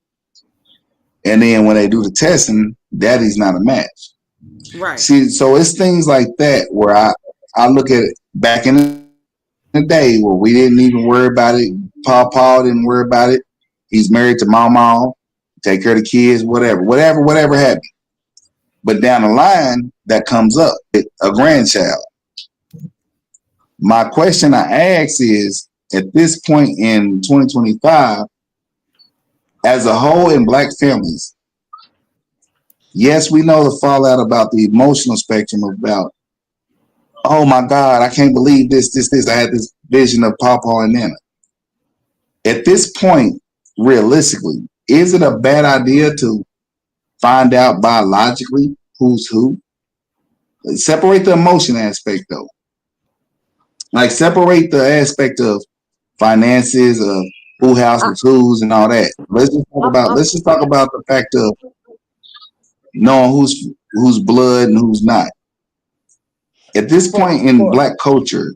and then when they do the testing, daddy's not a match. Right. See, so it's things like that where I look at it back in the day where we didn't even worry about it. Paul didn't worry about it. He's married to mama, take care of the kids, whatever happened. But down the line, that comes up, a grandchild. My question I ask is, at this point in 2025, as a whole in black families, yes, we know the fallout about the emotional spectrum about, oh my God, I can't believe this. I had this vision of Papa and Nana. At this point, realistically, is it a bad idea to find out biologically who's who? Separate the emotion aspect though. Like separate the aspect of finances, of who house I, was whose and all that. I'm Let's just talk about the fact of knowing who's blood and who's not. At this for point in for black culture,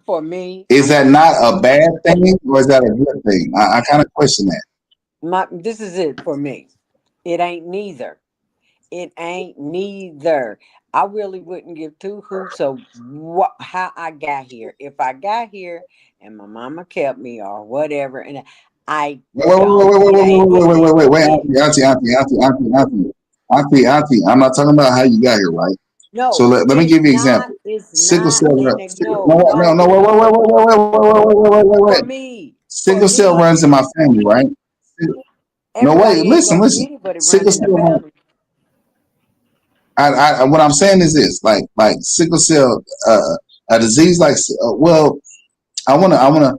for me. is I'm that gonna not a bad thing or is that a good thing? I kind of question that. this is it for me. It ain't neither. It ain't neither. I really wouldn't give two hoots of how I got here. If I got here and my mama kept me or whatever, and I don't. It ain't. Wait, Auntie. I'm not talking about how you got here, right? So No, let me it's give you an not. example. It's Sickle not. cell, And no, no. no, For wait. me, for Sickle cell me, runs in my family, right? No, wait, everybody ain't gonna listen. get it, but it run Sickle in the cell runs. family. What I'm saying is this, like sickle cell, a disease like, well, I wanna,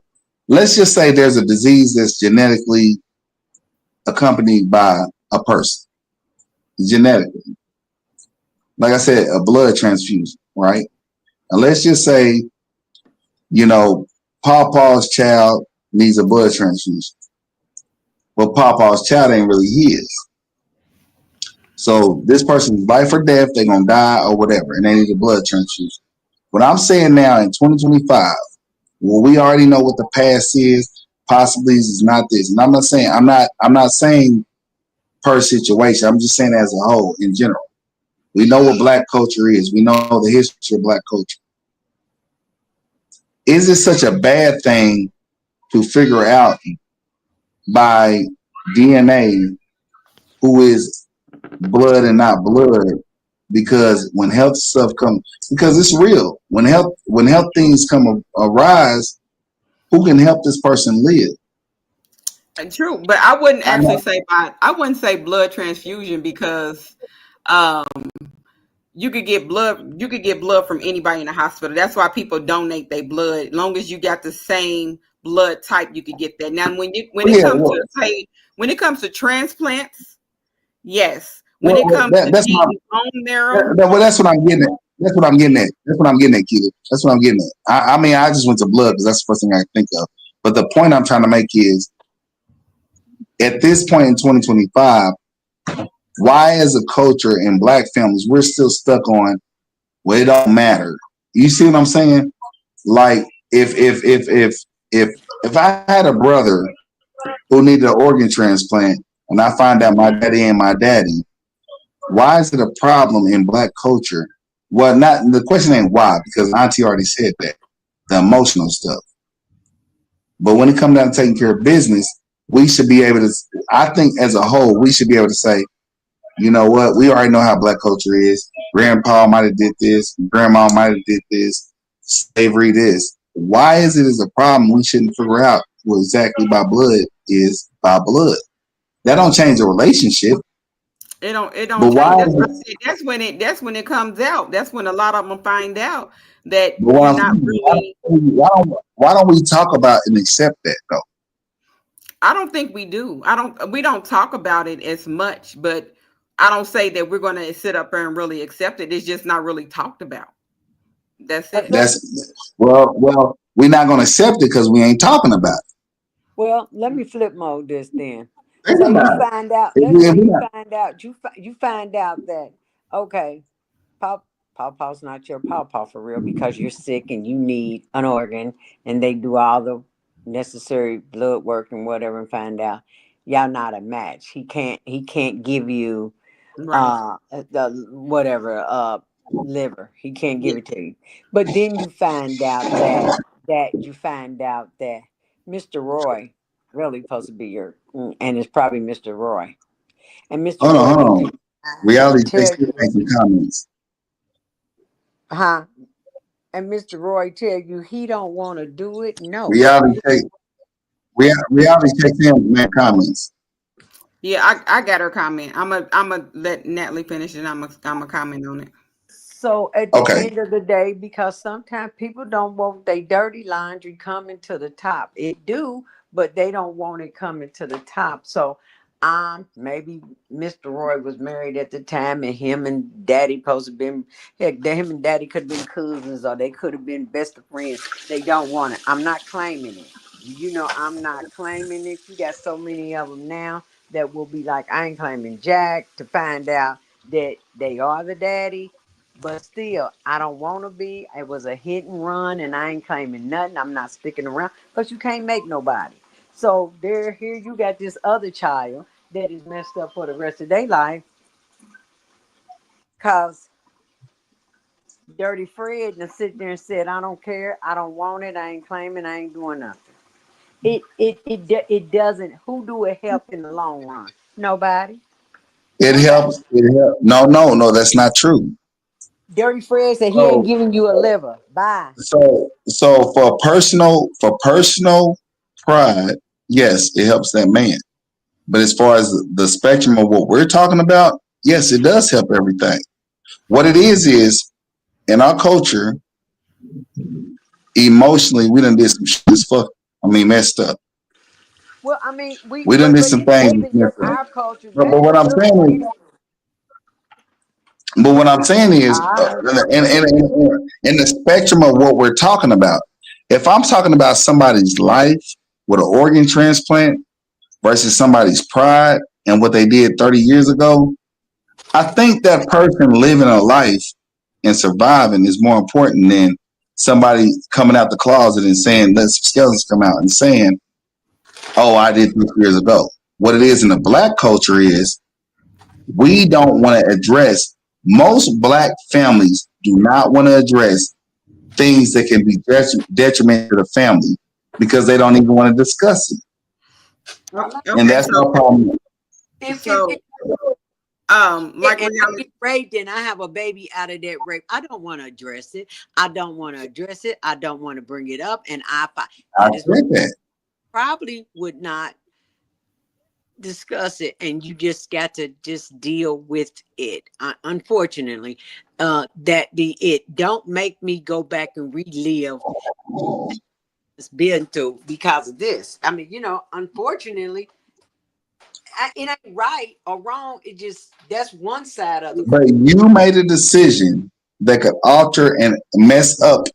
let's just say there's a disease that's genetically accompanied by a person, genetically. Like I said, a blood transfusion, right? And let's just say, you know, Pawpaw's child needs a blood transfusion. Well, Pawpaw's child ain't really his. So this person's life or death, they're gonna die or whatever, and they need a blood transfusion. What I'm saying now in 2025, well, we already know what the past is. Possibly is not this, and I'm not saying per situation. I'm just saying as a whole in general. We know what black culture is. We know the history of black culture. Is it such a bad thing to figure out by DNA who is blood and not blood? Because when health stuff comes, because it's real. When health things come arise, who can help this person live? True, but I wouldn't I actually know. say I wouldn't say blood transfusion because um you could get blood from anybody in the hospital. That's why people donate their blood. As long as you got the same blood type, you could get that. Now, when it Yeah, comes well, to say when it comes to transplants, yes. When well, it comes to that's my getting bone marrow, well, that's what I'm getting at. That's what I'm getting at. That's what I'm getting at, kid. That's what I'm getting at. I mean, I just went to blood because that's the first thing I think of. But the point I'm trying to make is, at this point in 2025, why, as a culture in Black families, we're still stuck on, well, it don't matter. You see what I'm saying? Like, if I had a brother who needed an organ transplant, and I find out my daddy ain't my daddy, why is it a problem in Black culture? Well, not the question ain't why, because Auntie already said that, the emotional stuff. But when it comes down to taking care of business, we should be able to. I think as a whole, we should be able to say, you know what, we already know how Black culture is. Grandpa might have did this, Grandma might have did this, slavery this. Why is it as a problem? We shouldn't figure out what exactly by blood is by blood. That don't change the relationship. it don't But why change. That's is what I it? said. That's when it comes out. That's when a lot of them find out that But what you're I'm not saying is, really. why don't we talk about and accept that though? I don't think we do. We don't talk about it as much, but I don't say that we're going to sit up there and really accept it. It's just not really talked about. That's I it. think. That's we're not gonna accept it because we ain't talking about Well, let me flip mode this then. it. Think Say you about it. find out. If Let's we, say if we you not, find out. You find out that okay, Pawpaw's not your Pawpaw for real because you're sick and you need an organ, and they do all the necessary blood work and whatever, and find out y'all not a match. He can't give you Right. the whatever liver. He can't Yeah. give it to you. But then you find out that Mr. Roy really supposed to be your, and it's probably Mr. Roy. And Mr. Roy hold look on. you and Reality takes tell still you, making comments. huh? And Mr. Roy tell you he don't want to do it. No. Reality take reality takes him make comments. Yeah, I got her comment. I'm a let Natalie finish and I'm a comment on it. So at the Okay. end of the day, because sometimes people don't want their dirty laundry coming to the top. It do, but they don't want it coming to the top. So maybe Mr. Roy was married at the time and him and daddy supposed to been, heck, him and daddy could have been cousins or they could have been best of friends. They don't want it. I'm not claiming it. I'm not claiming it. You got so many of them now that will be like, I ain't claiming Jack, to find out that they are the daddy. But still, I don't want to be. It was a hit and run, and I ain't claiming nothing. I'm not sticking around because you can't make nobody. So here you got this other child that is messed up for the rest of their life because Dirty Fred and sit there and said, I don't care, I don't want it, I ain't claiming, I ain't doing nothing. It doesn't. Who do it help in the long run? Nobody. It Nobody. helps. It helps. No, that's not true. Dirty Fred said he ain't So giving you a liver. Bye. so for personal pride, yes, it helps that man. But as far as the spectrum of what we're talking about, yes, it does help everything. What it is in our culture, emotionally, we done did some shit as fuck. I mean, messed up. Well, I mean, we We done did but some it things ain't that's even just messed up. our culture. But, That but what I'm includes saying is, people. but what I'm saying is, I in the spectrum of what we're talking about, if I'm talking about somebody's life with an organ transplant versus somebody's pride and what they did 30 years ago, I think that person living a life and surviving is more important than somebody coming out the closet and saying, let some skeletons come out and saying, oh, I did this years ago. What it is in the Black culture is we don't want to address, most Black families do not want to address things that can be detrimental to the family because they don't even want to discuss it. And Okay, that's our problem. so like and I reality. get raped and I have a baby out of that rape. I don't want to address it. I don't want to address it. I don't want to bring it up. And I that is why said that. I probably would not discuss it. And you just got to just deal with it. Unfortunately, that the it don't make me go back and relive been through because of this. I mean, unfortunately, it ain't right or wrong. It just that's one side of the coin. But you made a decision that could alter and mess up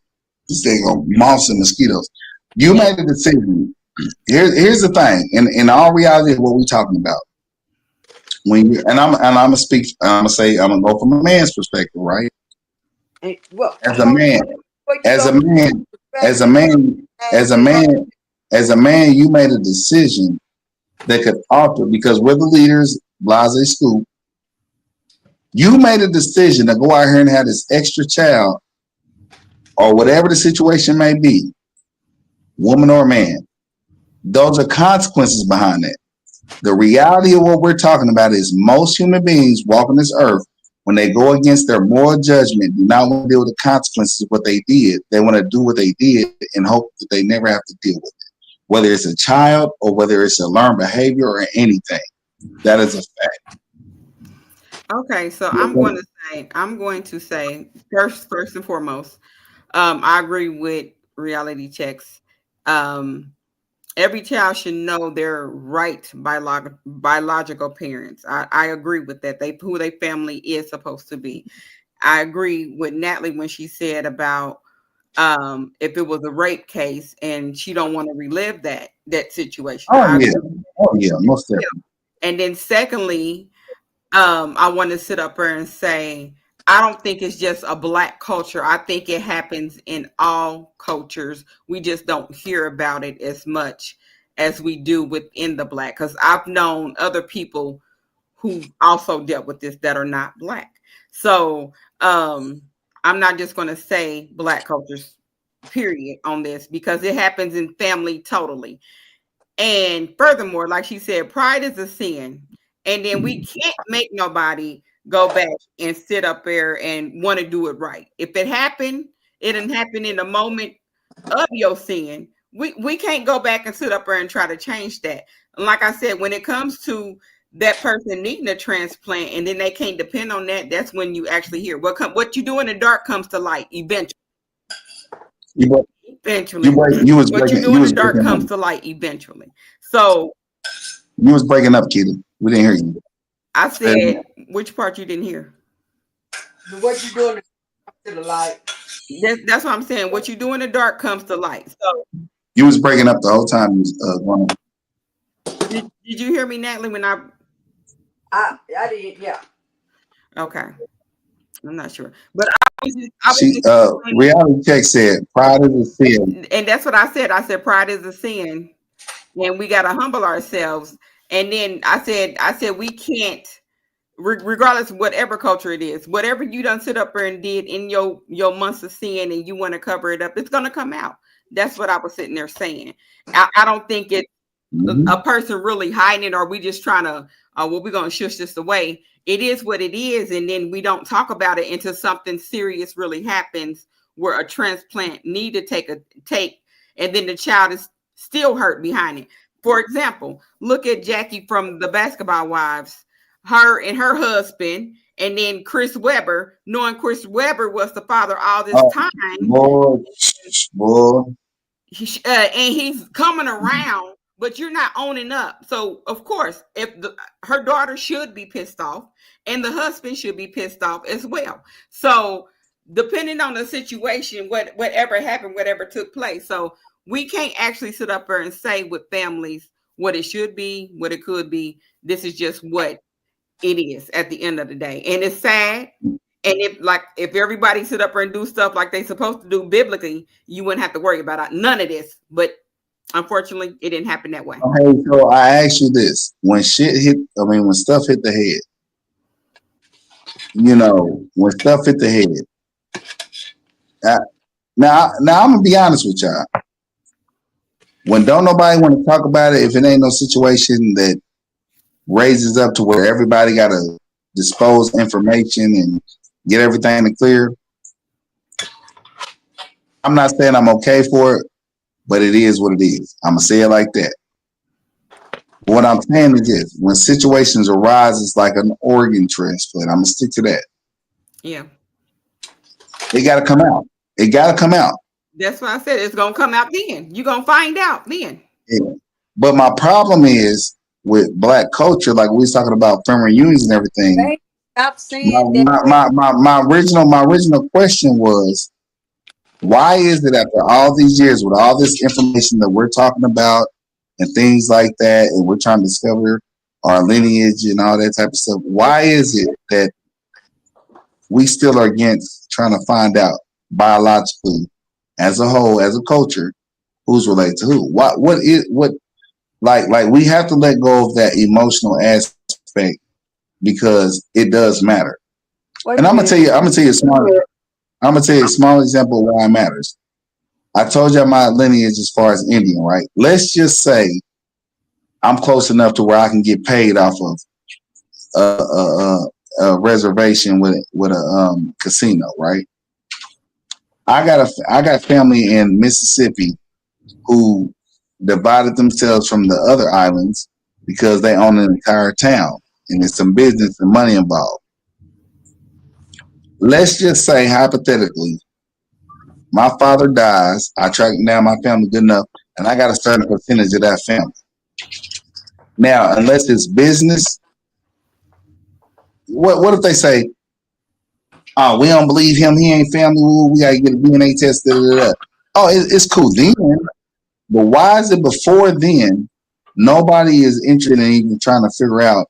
this thing on moths and mosquitoes. You Yeah. made a decision. Here's the thing. In all reality of what we're talking about, when you I'm gonna speak, I'm gonna go from a man's perspective, right? And, well, As a man, what you as a gonna man, as a perspective man, as as a it is? man, as a man, you made a decision that could alter because we're the leaders, blase scoop. You made a decision to go out here and have this extra child or whatever the situation may be, woman or man. Those are consequences behind that. The reality of what we're talking about is most human beings walking this earth, when they go against their moral judgment, do not want to deal with the consequences of what they did. They want to do what they did and hope that they never have to deal with it, whether it's a child or whether it's a learned behavior or anything. That is a fact. Okay, so I'm going to say first and foremost, I agree with reality checks. Um, every child should know their right biological parents. I agree with that. They who their family is supposed to be. I agree with Natalie when she said about if it was a rape case and she don't want to relive that situation. Oh yeah, oh yeah, most definitely. And then secondly, I want to sit up there and say, I don't think it's just a black culture. I think it happens in all cultures. We just don't hear about it as much as we do within the black. Because I've known other people who also dealt with this that are not black. So I'm not just going to say black cultures, period, on this because it happens in family totally. And furthermore, like she said, pride is a sin. And then we can't make nobody go back and sit up there and want to do it right. If it happened, it didn't happen in the moment of your sin. We can't go back and sit up there and try to change that. And like I said, when it comes to that person needing a transplant and then they can't depend on that, that's when you actually hear what you do in the dark comes to light eventually. You, bro- Eventually. you was What you breaking, do you in the was dark breaking up. comes to light eventually. So You was breaking up, Keita. We didn't hear you. I said, which part you didn't hear? What you doing to the light? That's what I'm saying. What you do in the dark comes to light. So You was breaking up the whole time. You was going on. did you hear me, Natalie? When I did, yeah. okay, I'm not sure, but I was She just explaining, reality check said pride is a sin. and that's what I said. I said pride is a sin, and we got to humble ourselves. And then I said we can't, regardless of whatever culture it is, whatever you done sit up there and did in your months of sin, and you want to cover it up, it's gonna come out. That's what I was sitting there saying. I don't think it's a person really hiding it, or we just trying to, well, we're gonna shush this away. It is what it is, and then we don't talk about it until something serious really happens, where a transplant need to take, and then the child is still hurt behind it. For example, look at Jackie from the Basketball Wives, her and her husband, and then Chris Webber, knowing Chris Webber was the father all this time, Boy, boy. and he's coming around, but you're not owning up. So of course, if her daughter should be pissed off, and the husband should be pissed off as well. So depending on the situation, whatever happened, whatever took place, so we can't actually sit up there and say with families what it should be, what it could be. This is just what it is at the end of the day, and it's sad. And if everybody sit up there and do stuff like they supposed to do biblically, you wouldn't have to worry about none of this. But unfortunately, it didn't happen that way. Okay, so I ask you this: when shit hit, I mean, when stuff hit the head, when stuff hit the head. Now I'm gonna be honest with y'all. When don't nobody want to talk about it, if it ain't no situation that raises up to where everybody got to dispose information and get everything to clear, I'm not saying I'm okay for it, but it is what it is. I'm gonna say it like that. What I'm saying is this: when situations arise, it's like an organ transplant. I'm gonna stick to that. Yeah. It got to come out. It got to come out. That's why I said it's gonna come out then. You're gonna find out then. Yeah. But my problem is with black culture, like we was talking about family reunions and everything. They stop My saying that. my original question was, why is it after all these years with all this information that we're talking about and things like that, and we're trying to discover our lineage and all that type of stuff, why is it that we still are against trying to find out biologically, as a whole, as a culture, who's related to who? What like we have to let go of that emotional aspect because it does matter. And Wait a minute. I'm gonna tell you a small example of why it matters. I told you my lineage as far as Indian, right? Let's just say I'm close enough to where I can get paid off of a reservation with a casino, right? I got family in Mississippi who divided themselves from the other islands because they own an entire town and there's some business and money involved. Let's just say hypothetically, my father dies, I track down my family good enough, and I got a certain percentage of that family. Now, unless it's business, what if they say, "Oh, we don't believe him. He ain't family. Ooh, we gotta get a DNA test." Da, da, da. Oh, it's cool then. But why is it before then nobody is interested in even trying to figure out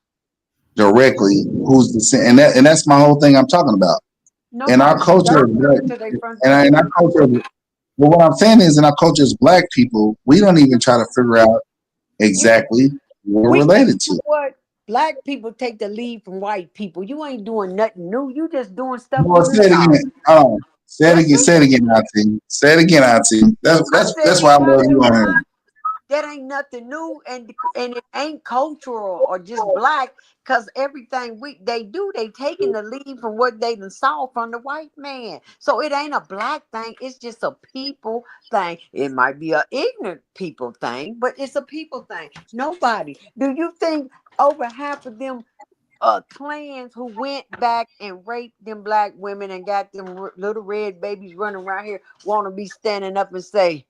directly who's the and that's my whole thing I'm talking about. In our Nobody culture, deserves black, to their front door. and in our culture, but what I'm saying is, in our culture as black people, we don't even try to figure out You exactly what we're we related you know to. what? Black people take the lead from white people. You ain't doing nothing new. You just doing stuff Well, you say it know. again. Say it That's again. it. Say it again, Auntie. Say it again, Auntie. That's I that's said that's why it's I love you nothing on new. here. That ain't nothing new, and it ain't cultural or just black. Cause everything they do, they taking the lead from what they done saw from the white man. So it ain't a black thing. It's just a people thing. It might be a ignorant people thing, but it's a people thing. Nobody. Do you think over half of them clans who went back and raped them black women and got them little red babies running around here want to be standing up and say,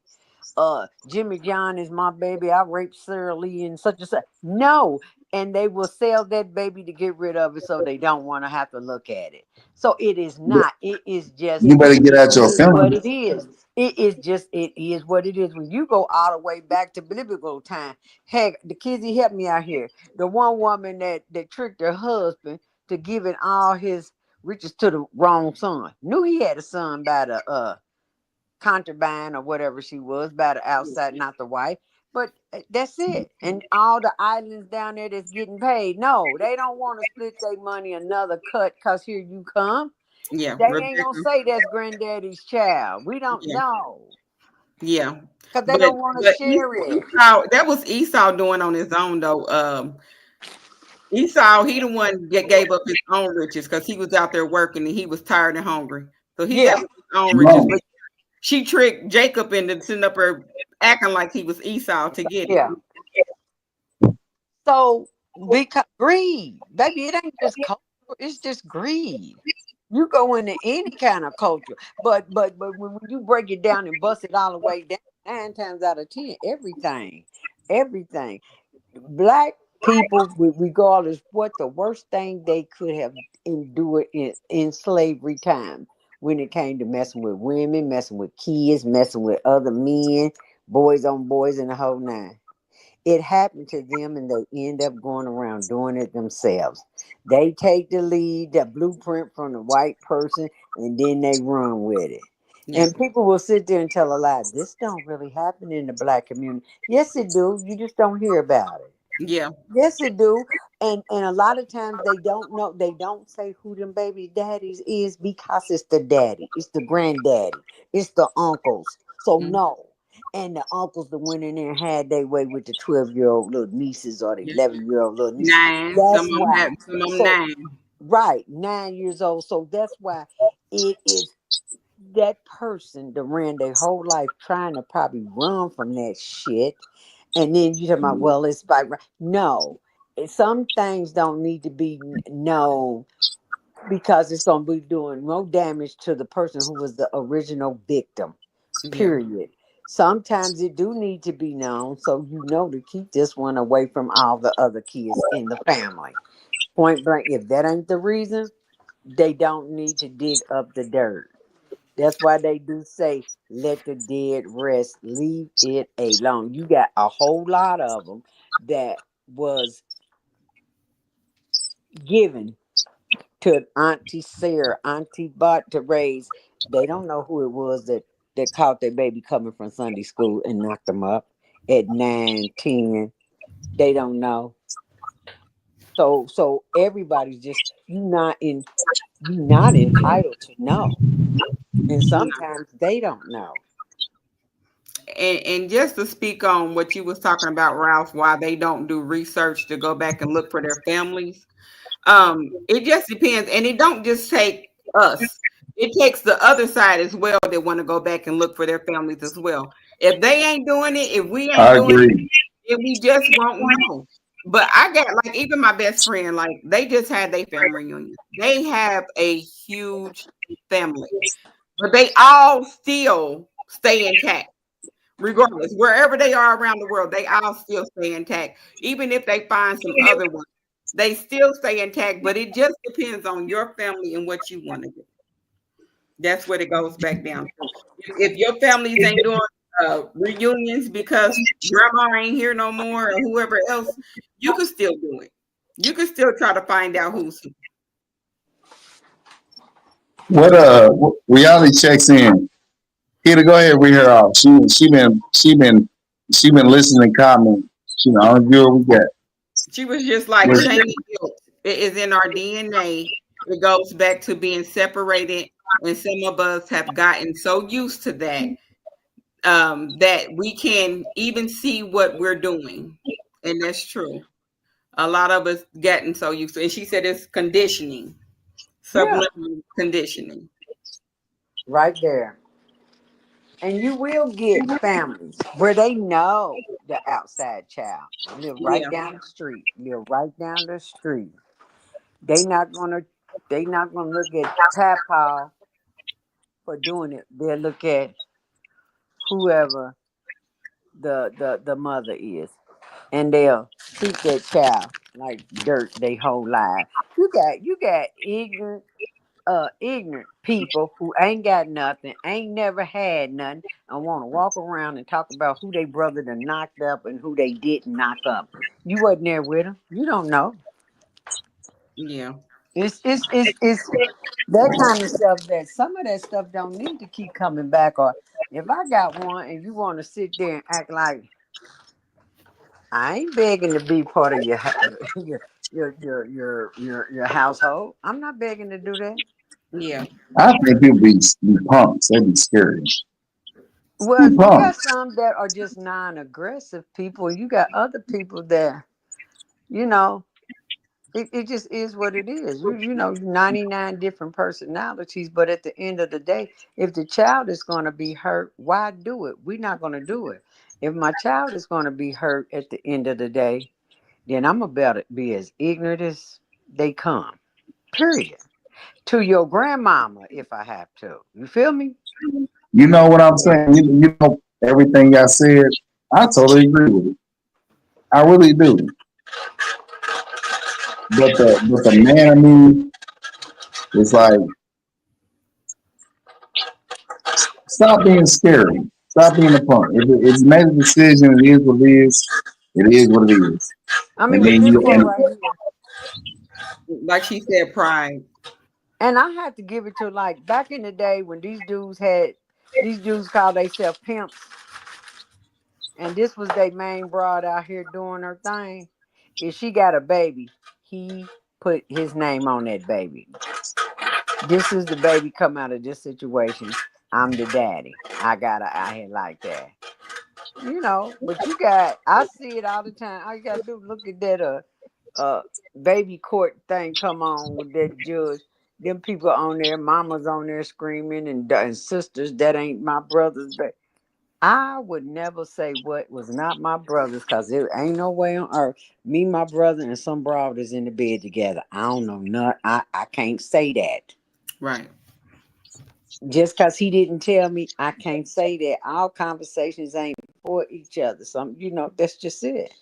Jimmy John is my baby. I raped Sarah Lee and such and such. No. And they will sell that baby to get rid of it so they don't want to have to look at it. So it is not. It is just You better get out your is what feelings. it is. It is what it is. When you go all the way back to biblical time, heck, the Kizzy helped me out here. The one woman that tricked her husband to giving all his riches to the wrong son. Knew he had a son by the concubine or whatever she was, by the outside, not the wife. But that's it. And all the islands down there that's getting paid. No, they don't want to split their money another cut because here you come. Yeah, They ain't gonna Rebecca. say that's granddaddy's child. We don't Yeah, know. yeah. Because they But don't want to but share it. Esau, that was Esau doing on his own though. Esau, he the one that gave up his own riches because he was out there working and he was tired and hungry. So he gave Yeah. up his own riches. No, But she tricked Jacob into sitting up there acting like he was Esau to get it. Yeah. So because greed, baby, it ain't just culture, it's just greed. You go into any kind of culture, but when you break it down and bust it all the way down, 9 times out of 10, everything. Black people, regardless what the worst thing they could have endured in slavery time, when it came to messing with women, messing with kids, messing with other men, boys on boys, and the whole nine. It happened to them and they end up going around doing it themselves. They take the lead, the blueprint from the white person, and then they run with it. Yeah, And people will sit there and tell a lie. This don't really happen in the black community. Yes, it do. You just don't hear about it. yeah, Yes, it do. And a lot of times they don't know. They don't say who them baby daddies is because it's the daddy, it's the granddaddy, it's the uncles. So mm, no. And the uncles that went in there and had their way with the 12-year-old little nieces or the yeah. 11-year-old little nieces. 9. Some That's of them why. have some of them So 9. right, 9 years old. So that's why it is that person that ran their whole life trying to probably run from that shit, and then you talking about, well, it's by right. No, some things don't need to be known because it's going to be doing no damage to the person who was the original victim. Yeah. Period. Sometimes it do need to be known, so you know to keep this one away from all the other kids in the family. Point blank. If that ain't the reason, they don't need to dig up the dirt. That's why they do say, let the dead rest, leave it alone. You got a whole lot of them that was given to Auntie Sarah, Auntie Bot to raise. They don't know who it was that caught their baby coming from Sunday school and knocked them up at 9, 10. They don't know. So everybody's just you not entitled to know. And sometimes they don't know. And just to speak on what you was talking about, Ralph, why they don't do research to go back and look for their families. It just depends, and it don't just take us. It takes the other side as well that want to go back and look for their families as well. If they ain't doing it, if we ain't I doing it, agree. then we just won't know. But I got like even my best friend, like they just had their family reunion. They have a huge family, but they all still stay intact regardless, wherever they are around the world, they all still stay intact. Even if they find some other ones, they still stay intact. But it just depends on your family and what you want to do. That's what it goes back down to. If your families ain't doing reunions because grandma ain't here no more or whoever else, you can still do it. You can still try to find out who's who. What reality checks in? Here to go ahead, read her off. She been listening, comment. She know, I don't know what we got. She was just like What- shame and guilt. It is in our DNA. It goes back to being separated, and some of us have gotten so used to that that we can even see what we're doing, and that's true. A lot of us getting so used to, and she said it's conditioning, Yeah, subliminal conditioning. right there. And you will get families where they know the outside child live right Yeah, down the street, live right down the street. They not gonna they not gonna look at Papa for doing it. They'll look at whoever the mother is, and they'll treat that child like dirt they whole life. You got ignorant people who ain't got nothing, ain't never had nothing, and want to walk around and talk about who they brother done knocked up and who they didn't knock up. You wasn't there with them. You don't know. yeah, It's that kind of stuff that some of that stuff don't need to keep coming back. Or if I got one and you want to sit there and act like I ain't begging to be part of your your household. I'm not begging to do that. yeah, I think people be punks. They be scary. Be Well, you got punks. some that are just non-aggressive people, and you got other people that, you know, it just is what it is. You know, 99 different personalities, but at the end of the day, if the child is going to be hurt, why do it? We're not going to do it. If my child is going to be hurt at the end of the day, then I'm about to be as ignorant as they come. Period. To your grandmama, if I have to. You feel me? You know what I'm saying? You know everything I said. I totally agree with it. I really do. But the man in me is like, stop being scary. Stop being a punk. If it's made a decision, it is what it is. It is what it is. I mean, And but then this you one and right here. like she said, pride. And I have to give it to like back in the day when these dudes called themselves pimps, and this was their main broad out here doing her thing. If she got a baby, he put his name on that baby. This is the baby come out of this situation. I'm the daddy. I got her out here like that. But you got I see it all the time. All you gotta do look at that baby court thing come on with that judge. Them people on there, mamas on there screaming and sisters that ain't my brother's baby. I would never say what was not my brother's because there ain't no way on earth me, my brother, and some broad is in the bed together. I don't know none. I can't say that. Right. Just because he didn't tell me, I can't say that. Our conversations ain't for each other. Some, that's just it.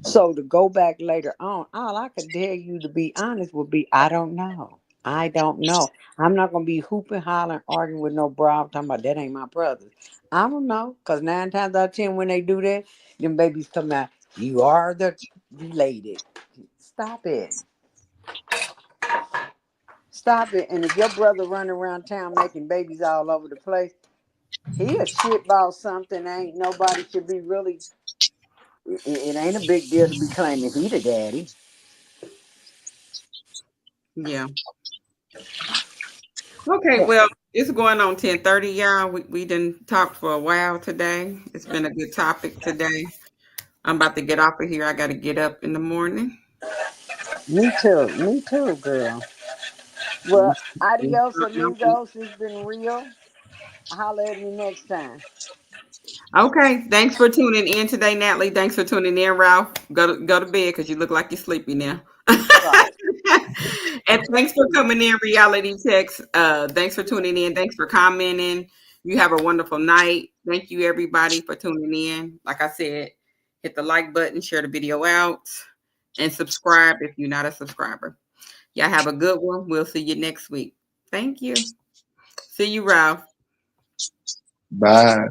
So to go back later on, all I could dare you to be honest would be, I don't know. I don't know. I'm not gonna be hooping, hollering, arguing with no bra talking about that ain't my brother. I don't know, cause 9 times out of 10 when they do that, them babies come out. You are the related. Stop it. Stop it. And if your brother running around town making babies all over the place, he a shitball something. Ain't nobody should be really. It ain't a big deal to be claiming he the daddy. Yeah. Okay, well, it's going on 10:30, y'all. We didn't talk for a while today. It's been a good topic today. I'm about to get off of here. I got to get up in the morning. Me too. Me too, girl. Well, adios, amigos. It's been real. Holler at me next time. Okay, thanks for tuning in today, Natalie. Thanks for tuning in, Ralph. Go to bed because you look like you're sleepy now. Right. And thanks for coming in, Reality Checks. Thanks for tuning in. Thanks for commenting. You have a wonderful night. Thank you, everybody, for tuning in. Like I said, hit the like button, share the video out, and subscribe if you're not a subscriber. Y'all have a good one. We'll see you next week. Thank you. See you, Ralph. Bye.